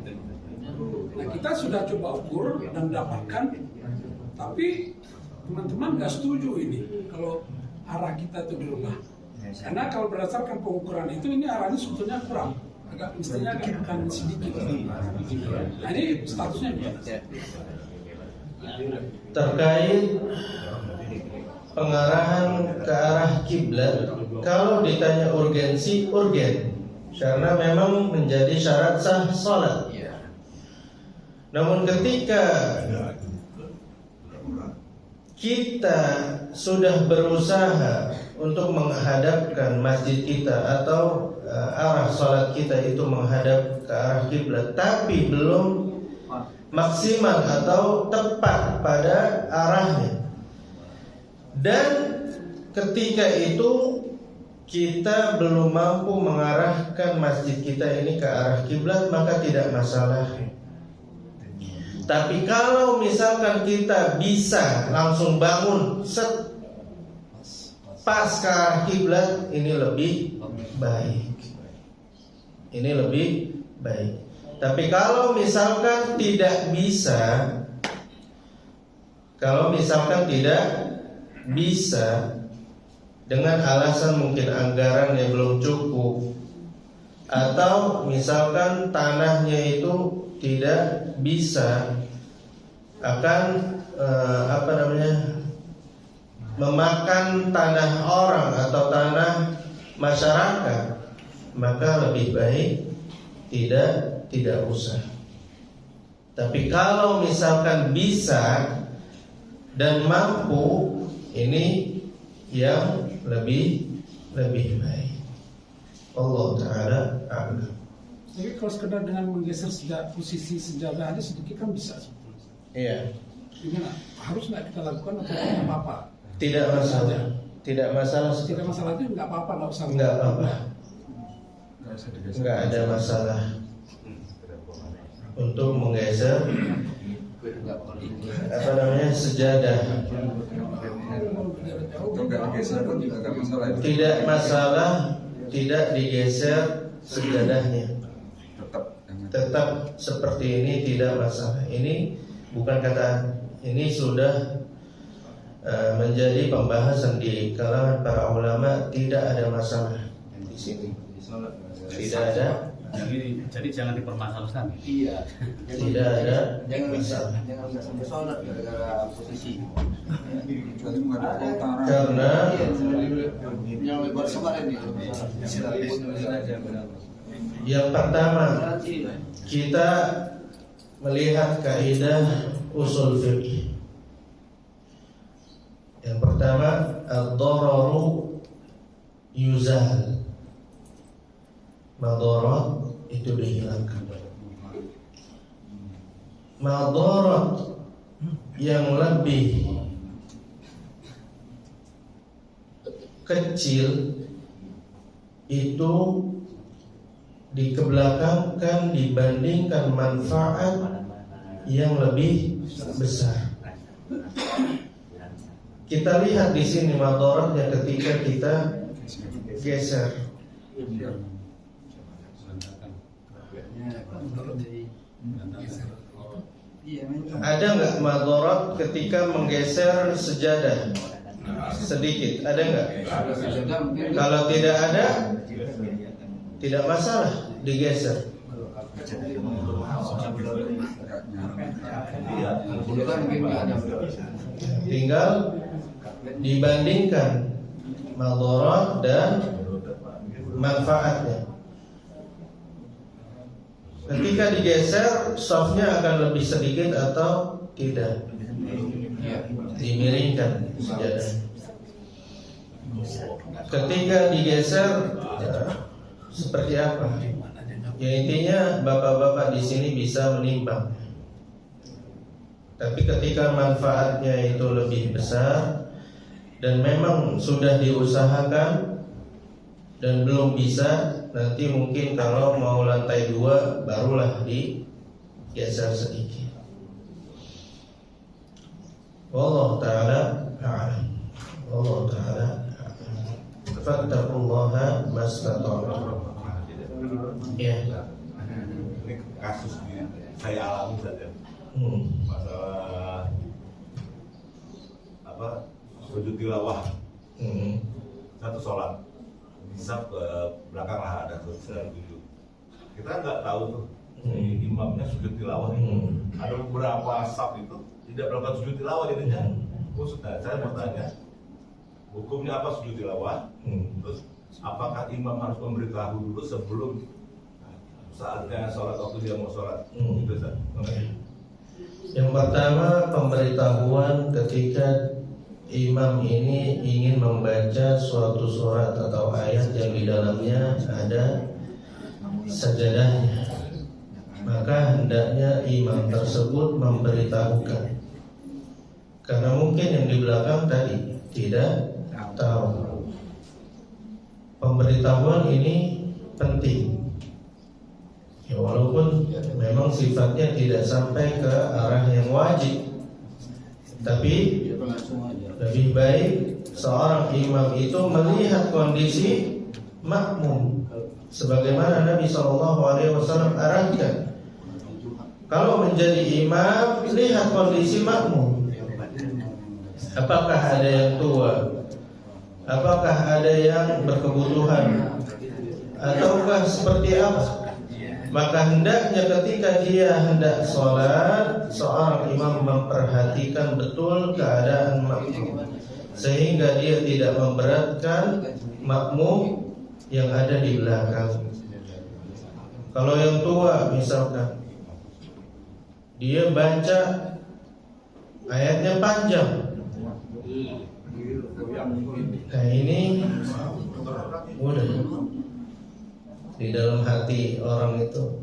Nah kita sudah coba ukur dan dapatkan, tapi teman-teman nggak setuju ini kalau arah kita itu dirubah. Karena kalau berdasarkan pengukuran itu ini arahnya sebetulnya kurang. Mestinya akan sedikit. Nah ini statusnya gimana? Terkait pengarahan ke arah kiblat, kalau ditanya urgensi, urgen, karena memang menjadi syarat sah salat. Namun ketika kita sudah berusaha untuk menghadapkan masjid kita atau arah salat kita itu menghadap ke arah kiblat, tapi belum maksimal atau tepat pada arahnya, dan ketika itu kita belum mampu mengarahkan masjid kita ini ke arah kiblat, maka tidak masalah. Tapi kalau misalkan kita bisa langsung bangun pas ke arah kiblat, ini lebih baik. Ini lebih baik. Tapi kalau misalkan tidak bisa, bisa dengan alasan mungkin anggarannya belum cukup, atau misalkan tanahnya itu tidak bisa akan memakan tanah orang atau tanah masyarakat, maka lebih baik tidak usah. Tapi kalau misalkan bisa dan mampu, ini yang lebih baik. Allah Ta'ala a'lam. Jadi kalau sekedar dengan menggeser posisi sejadahnya sedikit kan bisa sebetulnya. Iya. Gimana? Harus nggak kita lakukan atau tidak apa-apa? Tidak masalah. Tidak masalah. Tidak masalah itu nggak apa-apa, nggak usah. Nggak apa-apa. Nggak usah digeser. Nggak ada masalah untuk menggeser sejadah. Itu nggak digeser pun juga nggak masalah. Tidak masalah, tidak digeser sejadahnya. Tetap seperti ini, tidak masalah. Ini bukan kata, ini sudah menjadi pembahasan di kalangan para ulama. Tidak ada masalah di sini. Tidak ada. Jadi jangan dipermasalahkan. Iya. Tidak ada Jangan sampai sholat gara-gara posisi. Kecuali menghadap ke utara. karena Yang buat kemarin itu. yang pertama kita melihat kaidah usul fiqh. Yang pertama, ad-dararu yuzal. Madarat itu dihilangkan. Madarat yang lebih kecil itu dikebelakangkan dibandingkan manfaat yang lebih besar. Kita lihat di sini madaratnya ketika kita geser. Ada nggak madarat ketika menggeser sejadah? Sedikit, ada nggak? Kalau tidak ada, tidak masalah digeser. Tinggal dibandingkan madarat dan manfaatnya. Ketika digeser, softnya akan lebih sedikit atau tidak? Dimiringkan sejadah. Ketika digeser, seperti apa? Ya intinya bapak-bapak di sini bisa menimbang. Tapi ketika manfaatnya itu lebih besar dan memang sudah diusahakan dan belum bisa, nanti mungkin kalau mau lantai 2 barulah digeser sedikit. Wallahu ta'ala a'lam. Wallahu ta'ala a'lam. Fattaqullaha mastata'tum. Ya. Ini kasus saya alami saja. Masalah sujud tilawah. Satu sholat bisa ke belakang lah ada sedang sujud. Kita nggak tahu tuh imamnya sujud tilawah itu. Ada beberapa saf itu tidak melakukan sujud tilawah jadinya. Sudah saya bertanya, hukumnya apa sujud tilawah? Terus apakah imam harus memberitahu dulu sebelum saatnya sholat, waktu dia mau sholat? Itu saja. Yang pertama, pemberitahuan ketika imam ini ingin membaca suatu surat atau ayat yang di dalamnya ada sajadahnya, maka hendaknya imam tersebut memberitahukan. Karena mungkin yang di belakang tadi tidak tahu. Pemberitahuan ini penting. Ya, walaupun memang sifatnya tidak sampai ke arah yang wajib, tapi lebih baik seorang imam itu melihat kondisi makmum, sebagaimana Nabi SAW arahkan. Kalau menjadi imam, lihat kondisi makmum. Apakah ada yang tua? Apakah ada yang berkebutuhan? Ataukah seperti apa? Maka hendaknya ketika dia hendak sholat, seorang imam memperhatikan betul keadaan makmum, sehingga dia tidak memberatkan makmum yang ada di belakang. Kalau yang tua misalkan, dia baca ayatnya panjang, nah ini mudah di dalam hati orang itu.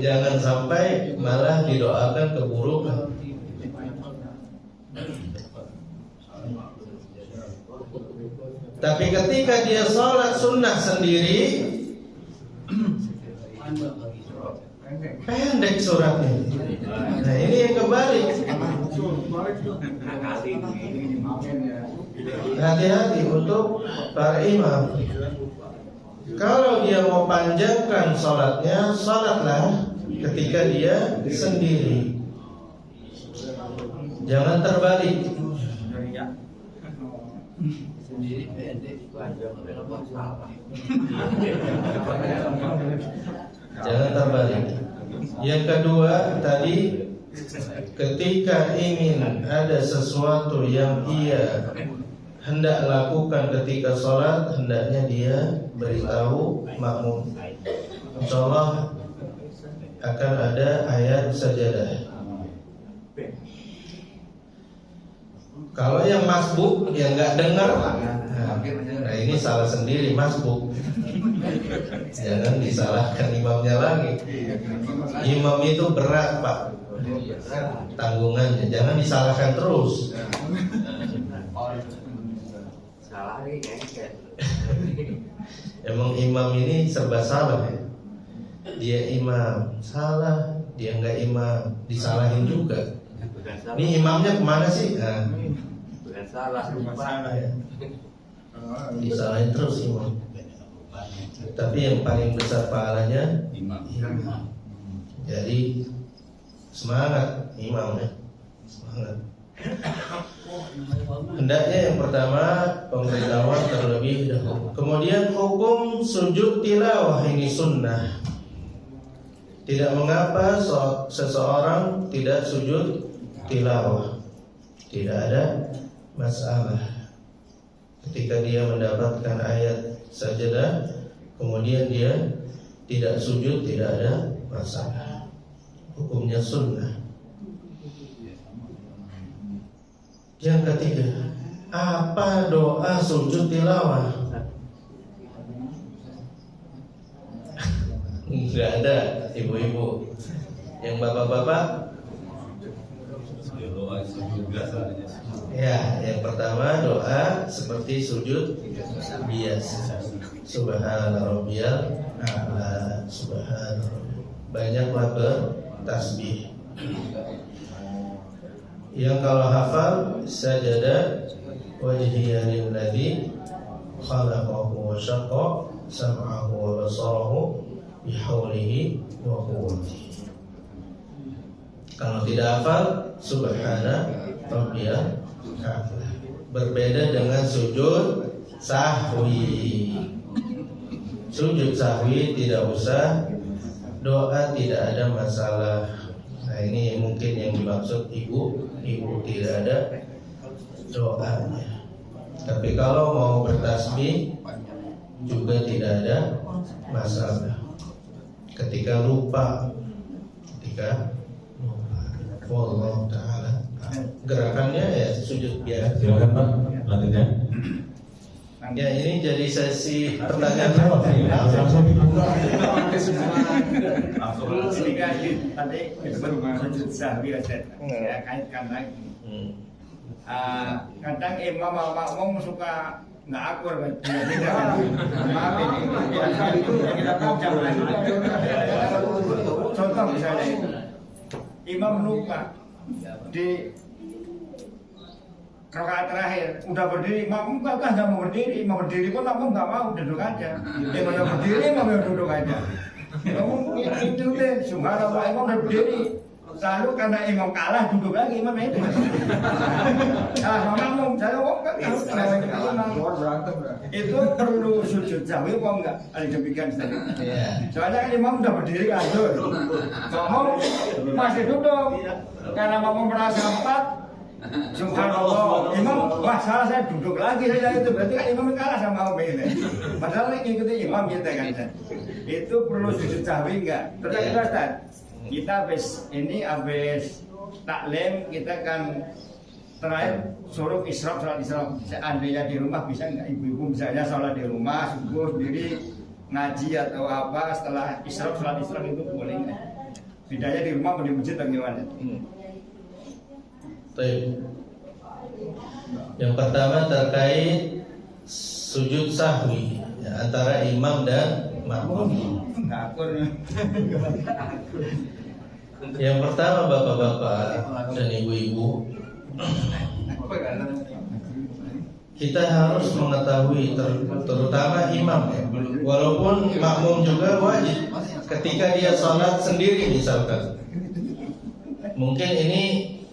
Jangan sampai malah didoakan keburukan. Tapi ketika dia sholat sunnah sendiri, pendek suratnya. Nah ini yang kebalik. Hati-hati untuk para imam. Kalau dia mau panjangkan sholatnya, sholatlah ketika dia sendiri. Jangan terbalik. Jangan terbalik. Yang kedua tadi, ketika ingin ada sesuatu yang ia hendak lakukan ketika sholat, hendaknya dia beritahu makmum. Insyaallah akan ada ayat sajadah. Kalau yang masbuk, yang nggak dengar, nah ini salah sendiri, masbuk. Jangan disalahkan imamnya lagi. Imam itu berat pak, tanggungannya. Jangan disalahkan terus. Emang imam ini serba salah ya. Dia imam salah, dia nggak imam disalahin juga. Ini imamnya kemana sih? Nah, Bukan salah, ya. Disalahin terus imam. Tapi yang paling besar pahalanya imam. Jadi semangat imamnya, semangat. Hendaknya yang pertama pemberitahuan terlebih dahulu. Kemudian hukum sujud tilawah ini sunnah. Tidak mengapa seseorang tidak sujud tilawah, tidak ada masalah. Ketika dia mendapatkan ayat sajadah, kemudian dia tidak sujud, tidak ada masalah. Hukumnya sunnah. Yang ketiga, apa doa sujud tilawah? Enggak ada, ibu-ibu. Yang bapak-bapak? Ya, yang pertama doa seperti sujud biasa. Subhana rabbiyal a'la, subhana rabbiyal. Banyaklah bertasbih. Yang kalau hafal sajada wajhiya lilladzi khalaqahu wa syaqqa sam'ahu wa basarahu bihaulihi wa quwwatihi. Kalau tidak hafal subhana rabbiyal a'la. Berbeda dengan sujud sahwi. Sujud sahwi tidak usah doa, tidak ada masalah. Nah ini mungkin yang dimaksud ibu tidak ada doanya. Tapi kalau mau bertasbih juga tidak ada masalah. Ketika lupa, wallahu ta'ala. Gerakannya ya sujud biasa. Silakan Pak, lanjutnya. Ya ini jadi sesi pertanyaan jawab. Tadi sujud sahwi saya kaitkan lagi. Kadang imam sama makmum suka nggak akur kan? Maaf ini biasa itu kita panjang lagi. Contoh misalnya itu, imam lupa di rakaat terakhir udah berdiri, makmum kan nggak mau berdiri, mau berdiri pun makmum nggak mau, duduk aja. Dia mau berdiri, mau duduk aja. Kamu itu deh, subhanallah, imam udah berdiri, selalu karena imam kalah duduk lagi imam itu. Kalah sama makmum, selalu kan harus imam. Itu perlu sujud sahwi apa enggak? Ada demikian tadi. Soalnya kan imam udah berdiri lanjut. Makmum masih duduk. Karena makmum merasa empat, subhanallah, imam, wah salah saya duduk lagi saja itu berarti kan imam kalah sama makmum ini. Padahal ngikutin imam kita kan. Itu perlu sujud sahwi enggak? Terus kita Ustaz, kita habis taklim kita kan terakhir suruh isyraq, sholat isyraq. Seandainya di rumah bisa enggak ibu-ibu misalnya sholat di rumah subuh sendiri ngaji atau apa setelah isyraq, sholat isyraq itu boleh enggak? Bedanya di rumah atau di masjid atau gimana? Yang pertama terkait sujud sahwi antara imam dan makmum. Yang pertama bapak-bapak dan ibu-ibu, kita harus mengetahui terutama imam ya. Walaupun makmum juga wajib ketika dia sholat sendiri misalkan. Mungkin ini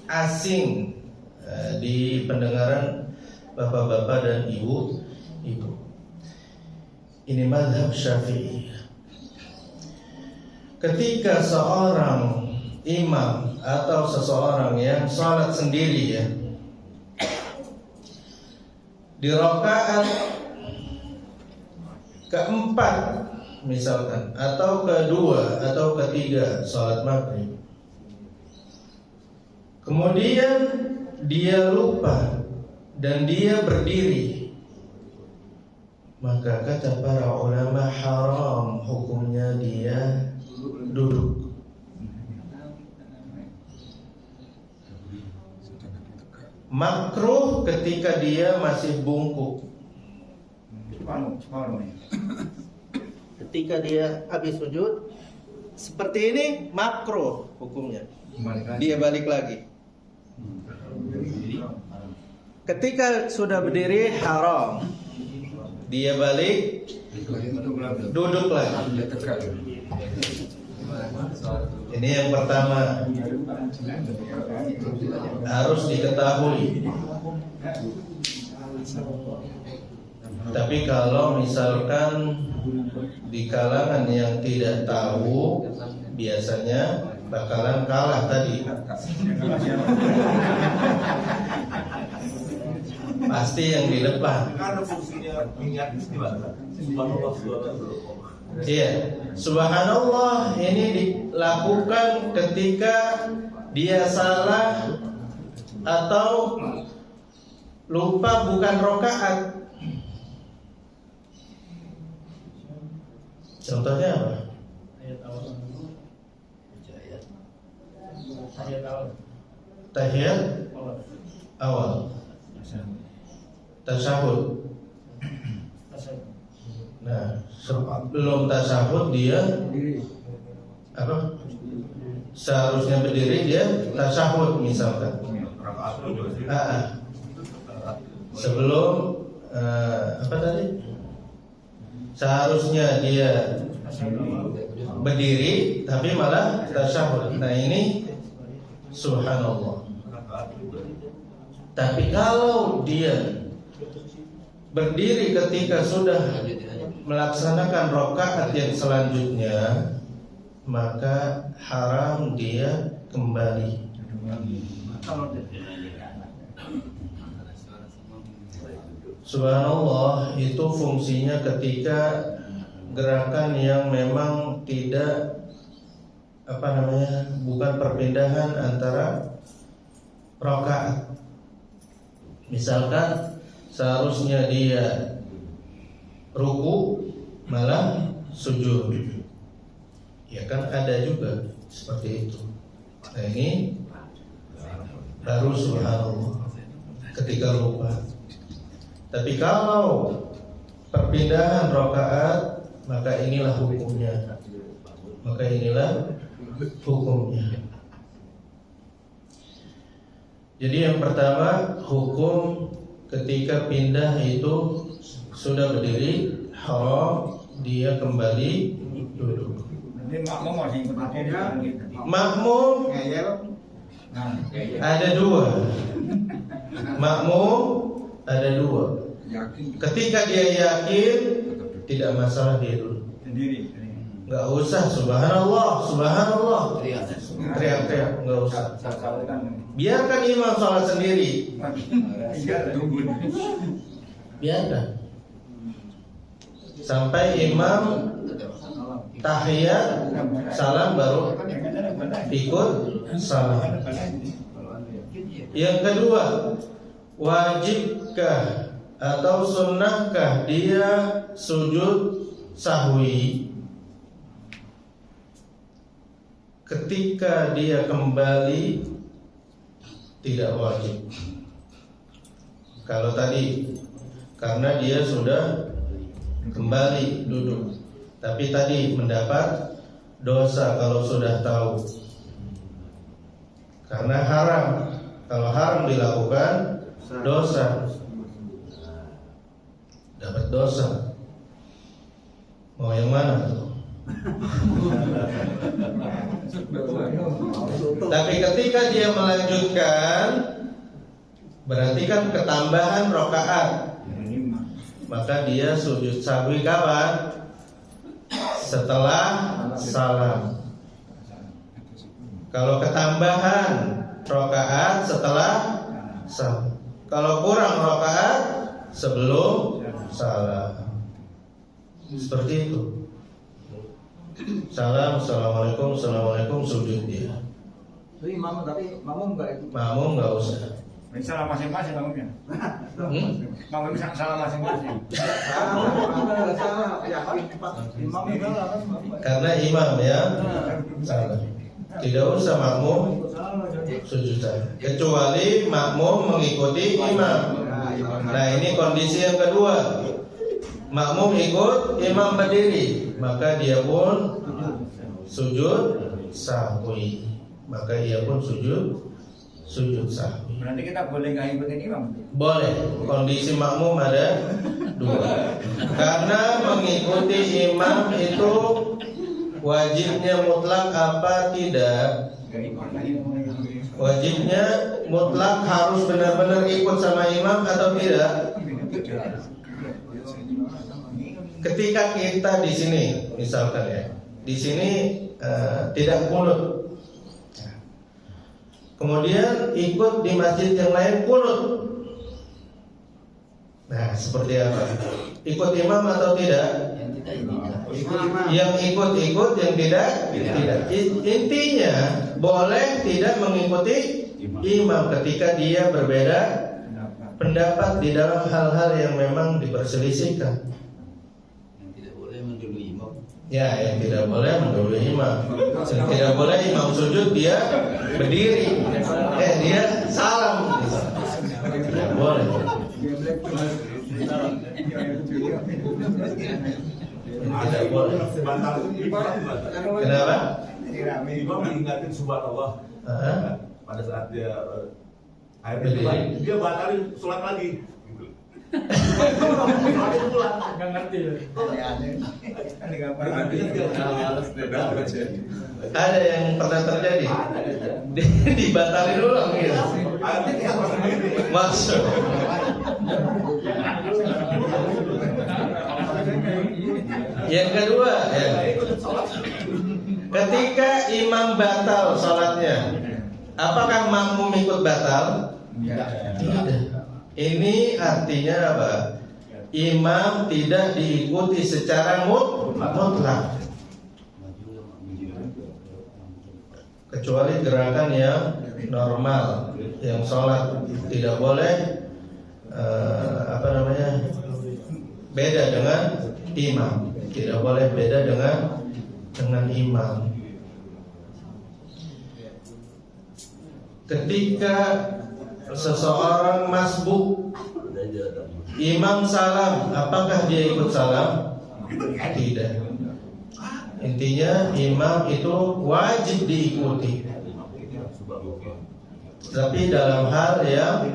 asing di pendengaran bapak-bapak dan ibu. Ini mazhab Syafi'i. Ketika seorang imam atau seseorang yang sholat sendiri ya, di rakaat keempat misalkan, atau kedua atau ketiga sholat maghrib, kemudian dia lupa dan dia berdiri, maka kata para ulama haram hukumnya dia duduk. Makruh ketika dia masih bungkuk. Ketika dia habis sujud seperti ini makruh hukumnya. Dia balik lagi. Ketika sudah berdiri haram. Dia balik duduk lagi. Ini yang pertama harus diketahui. Tapi kalau misalkan di kalangan yang tidak tahu, biasanya bakalan kalah tadi. Pasti yang di depan. Karena fungsinya minyak gimana? Iya, subhanallah ini dilakukan ketika dia salah atau lupa bukan rakaat. Contohnya apa? Tahiyat awal. Tasyahud. Nah, sebelum tasyahud dia apa? Seharusnya berdiri dia tasyahud misalkan. Sebelum apa tadi? Seharusnya dia berdiri tapi malah tasyahud. Nah, ini subhanallah. Tapi kalau dia berdiri ketika sudah melaksanakan rakaat yang selanjutnya, maka haram dia kembali. Subhanallah, itu fungsinya ketika gerakan yang memang tidak bukan perpindahan antara rakaat. Misalkan seharusnya dia ruku malah sujud, ya kan ada juga seperti itu. Nah, ini baru subhanallah ketika lupa. Tapi kalau perpindahan rakaat, maka inilah hukumnya. Jadi yang pertama, hukum ketika pindah itu sudah berdiri haram dia kembali duduk. Ini makmum masih ikut akhirnya. Makmum Nah, ada dua. Makmum ada dua. Ketika dia yakin, tidak masalah dia dulu. sendiri. Nggak usah subhanallah, subhanallah, teriak-teriak, nggak usah. Biarkan imam sholat sendiri. Biarkan sampai imam tahiyat salam baru ikut salam. Yang kedua, wajibkah atau sunnahkah dia sujud sahwi ketika dia kembali? Tidak wajib. Kalau tadi karena dia sudah kembali duduk, tapi tadi mendapat dosa kalau sudah tahu, karena haram. Kalau haram dilakukan, dosa, dapat dosa. Mau yang mana tuh? Tapi ketika dia melanjutkan, berarti kan ketambahan rakaat, maka dia sujud sahwi kapan? Setelah salam. Kalau ketambahan rakaat setelah salam, kalau kurang rakaat sebelum salam. Seperti itu. Salam, assalamualaikum, assalamualaikum, sujud dia. Itu imam, tapi makmum enggak itu. Makmum nggak usah. Salah masing-masing makmumnya. Makmum salah masing-masing. Salah, yakin imam salah kan. Karena imam ya salah. Tidak usah makmum sujud salah. Kecuali makmum mengikuti imam. Nah ini kondisi yang kedua. Makmum ikut imam berdiri, maka dia pun sujud sahwi. Maka dia pun sujud sahwi. Berarti kita boleh nggak ikutin imam? Boleh. Kondisi makmum ada dua. Karena mengikuti imam itu wajibnya mutlak apa tidak? Wajibnya mutlak harus benar-benar ikut sama imam atau tidak? Ketika kita di sini, misalkan ya, di sini tidak kunut, kemudian ikut di masjid yang lain kunut. Nah, seperti apa? Ikut imam atau tidak? Yang ikut-ikut, yang tidak. Intinya boleh tidak mengikuti imam ketika dia berbeda pendapat di dalam hal-hal yang memang diperselisihkan. Ya, yang tidak boleh mendahului imam. Yang tidak boleh imam sujud dia berdiri. Dia salam. Tidak boleh. Tidak boleh. Kenapa? Imam mengingatkan subhanallah pada saat dia Berdiri. dia batalin sholat lagi. Nggak ngerti ya. Ada yang pernah terjadi. Dibatalin ulang gitu. Masuk. Yang kedua ya, ketika imam batal sholatnya, apakah makmum ikut batal? Tidak. Ini artinya apa? Imam tidak diikuti secara mutlak, kecuali gerakan yang normal, yang sholat tidak boleh beda dengan imam, tidak boleh beda dengan imam. Ketika seseorang masbuk, imam salam, apakah dia ikut salam? Tidak. Intinya imam itu wajib diikuti, tapi dalam hal yang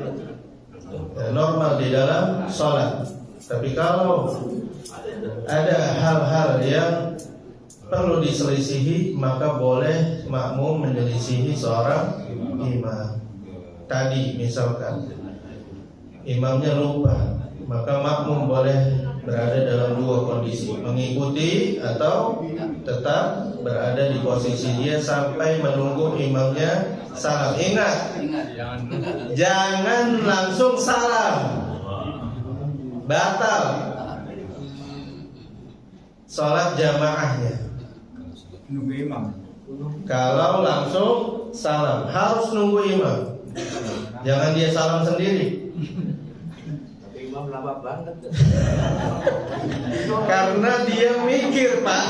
normal di dalam sholat. Tapi kalau ada hal-hal yang perlu diselisihi, maka boleh makmum menyelisihi seorang imam. Tadi misalkan imamnya lupa, maka makmum boleh berada dalam dua kondisi, mengikuti atau tetap berada di posisi dia sampai menunggu imamnya salam. Ingat, jangan langsung salam, batal sholat jamaahnya. Nunggu imam. Kalau langsung salam, harus nunggu imam. Jangan dia salam sendiri. Imam lama banget. Karena dia mikir, Pak.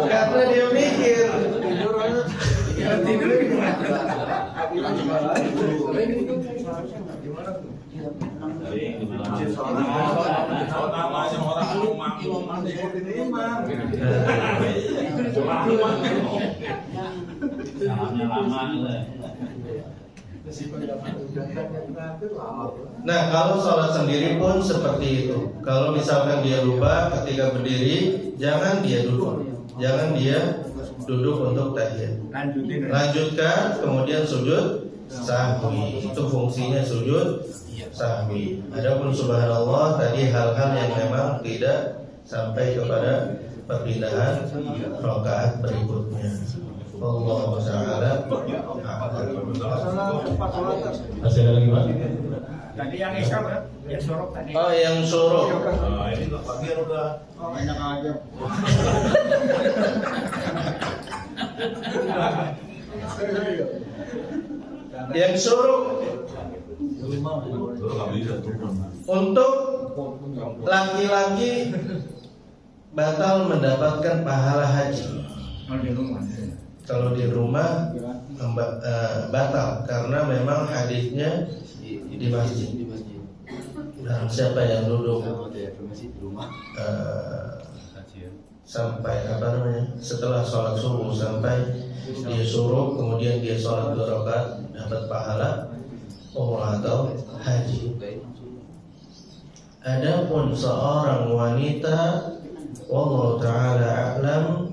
Karena dia mikir. Tidur gimana? Namanya orang mau makmum Salamnya lama. Nah, kalau sholat sendiri pun seperti itu. Kalau misalkan dia lupa ketika berdiri, jangan dia duduk. Jangan dia duduk untuk tahiyat. Lanjutkan, kemudian sujud sahwi. Itu fungsinya sujud sahwi. Adapun subhanallah tadi hal-hal yang memang tidak sampai kepada perpindahan rakaat berikutnya. Allah Ta'ala. Masih ada lagi Pak? Tadi yang isya kan? Yang sorok tadi. Oh, yang suruh. Nah, ini bagian udah. Oh, enak aja. Yang suruh Nggak bisa tuh. untuk laki-laki batal mendapatkan pahala haji. Kalau di rumah. Kalau di rumah batal karena memang hadisnya di masjid. Dan siapa yang duduk sampai setelah sholat subuh sampai dia suruh, kemudian dia sholat 2 rakaat dapat pahala umrah atau haji. Adapun seorang wanita, wallahu ta'ala a'lam,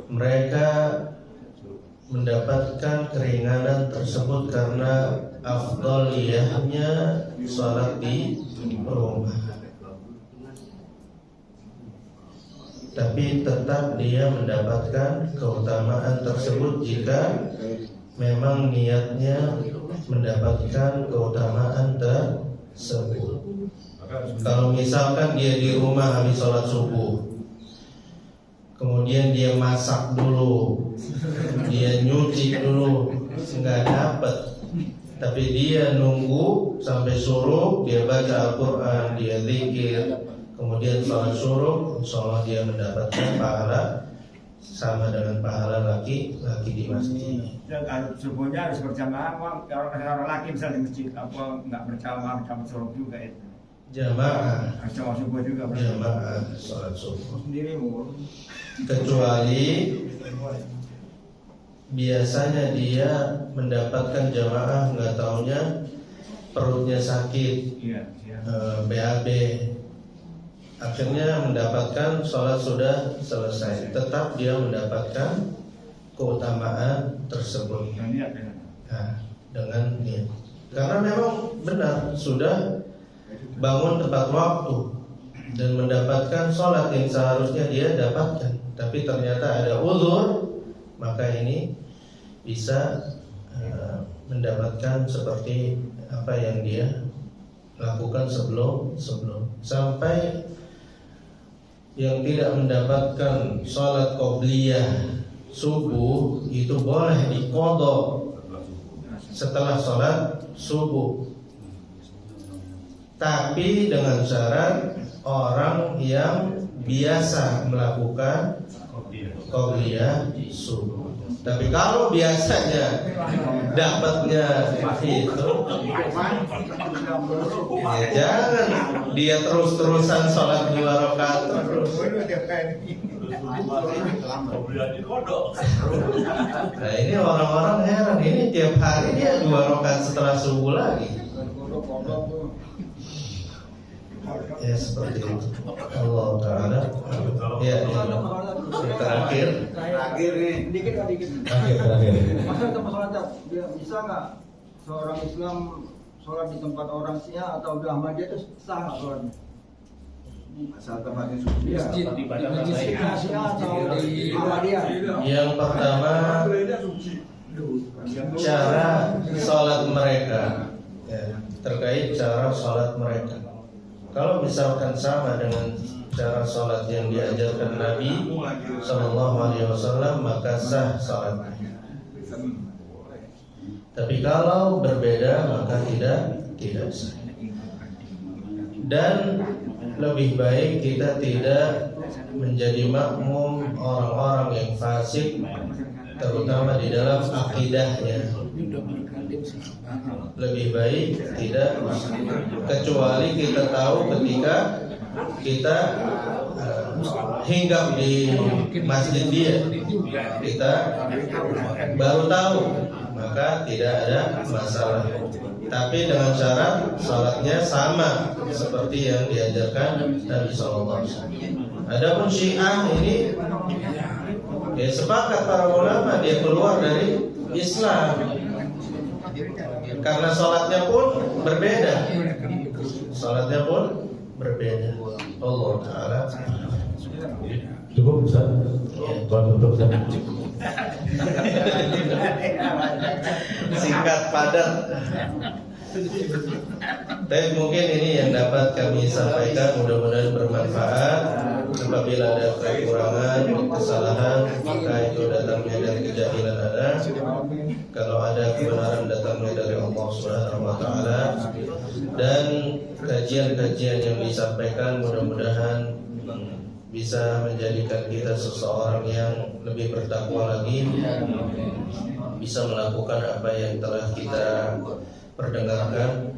mereka mendapatkan keringanan tersebut karena afdaliyahnya sholat di rumah. Tapi tetap dia mendapatkan keutamaan tersebut jika memang niatnya mendapatkan keutamaan tersebut. Kalau misalkan dia di rumah habis sholat subuh, kemudian dia masak dulu, dia nyuci dulu, nggak dapat. Tapi dia nunggu sampai suruh, dia baca Al-Quran, dia zikir, kemudian sholat suruh, insya dia mendapatkan pahala sama dengan pahala laki-laki di masjid. Dan kalau subuhnya harus berjamaah, orang laki misalnya di masjid, apa nggak berjamaah suruh juga itu. Jamaah, Harus jamaah subuh juga. jamaah sholat subuh. Sendiri mau. Kecuali biasanya dia mendapatkan jamaah, nggak taunya perutnya sakit, Iya. BAB, akhirnya mendapatkan sholat sudah selesai, tetap dia mendapatkan keutamaan tersebut. Nah, dengan niat, karena memang benar sudah bangun tepat waktu dan mendapatkan sholat yang seharusnya dia dapatkan, tapi ternyata ada uzur, maka ini bisa mendapatkan seperti apa yang dia lakukan sebelum sampai yang tidak mendapatkan sholat qobliyah subuh itu boleh diqodho setelah sholat subuh, tapi dengan syarat orang yang biasa melakukan qobliyah subuh. Tapi kalau biasanya dapatnya itu, ya jangan dia terus-terusan sholat 2 rakaat terus. Nah, ini orang-orang heran, ini tiap hari dia 2 rakaat setelah subuh lagi. Ya seperti itu. Allah Ta'ala. Ya. terakhir. Terakhir nih. Dikit. Terakhir. Masa tempat sholat dia bisa nggak seorang Islam sholat di tempat orang Syiah atau di Ahmadiyah itu sah nggak sholatnya? Asal tempatnya suci. Masjid, di masjid Syiah atau di Ahmadiyah? Yang pertama, cara sholat mereka, ya, terkait cara sholat mereka. Kalau misalkan sama dengan cara sholat yang diajarkan Nabi SAW, maka sah sholatnya. Tapi kalau berbeda, maka tidak sah. Dan lebih baik kita tidak menjadi makmum orang-orang yang fasik, terutama di dalam akidahnya. Lebih baik tidak, kecuali kita tahu ketika kita hinggap di masjid dia, kita baru tahu, maka tidak ada masalah. Tapi dengan syarat salatnya sama seperti yang diajarkan Nabi SAW. Adapun Syiah ini, ya sepakat para ulama dia keluar dari Islam karena salatnya pun berbeda. Salatnya pun berbeda. Allah Taala. Cukup Ustaz. Buat tutup Ustaz. Singkat padat. Tapi mungkin ini yang dapat kami sampaikan, mudah-mudahan bermanfaat. Apabila ada kekurangan, kesalahan, maka itu datangnya dari kejahilan ada. Kalau ada kebenaran datangnya dari Allah Subhanahu wa taala. Dan kajian-kajian yang disampaikan mudah-mudahan bisa menjadikan kita seseorang yang lebih bertakwa lagi, bisa melakukan apa yang telah kita perdengarkan.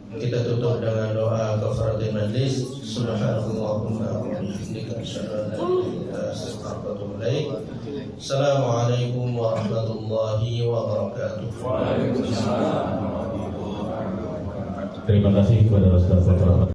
Kita tutup dengan doa kafaratul majlis. Subhanallahumma wa bihamdika asyhadu an la ilaha illa anta astaghfiruka wa atubu ilaik. Assalamualaikum warahmatullahi wabarakatuh. Terima kasih kepada Ustaz.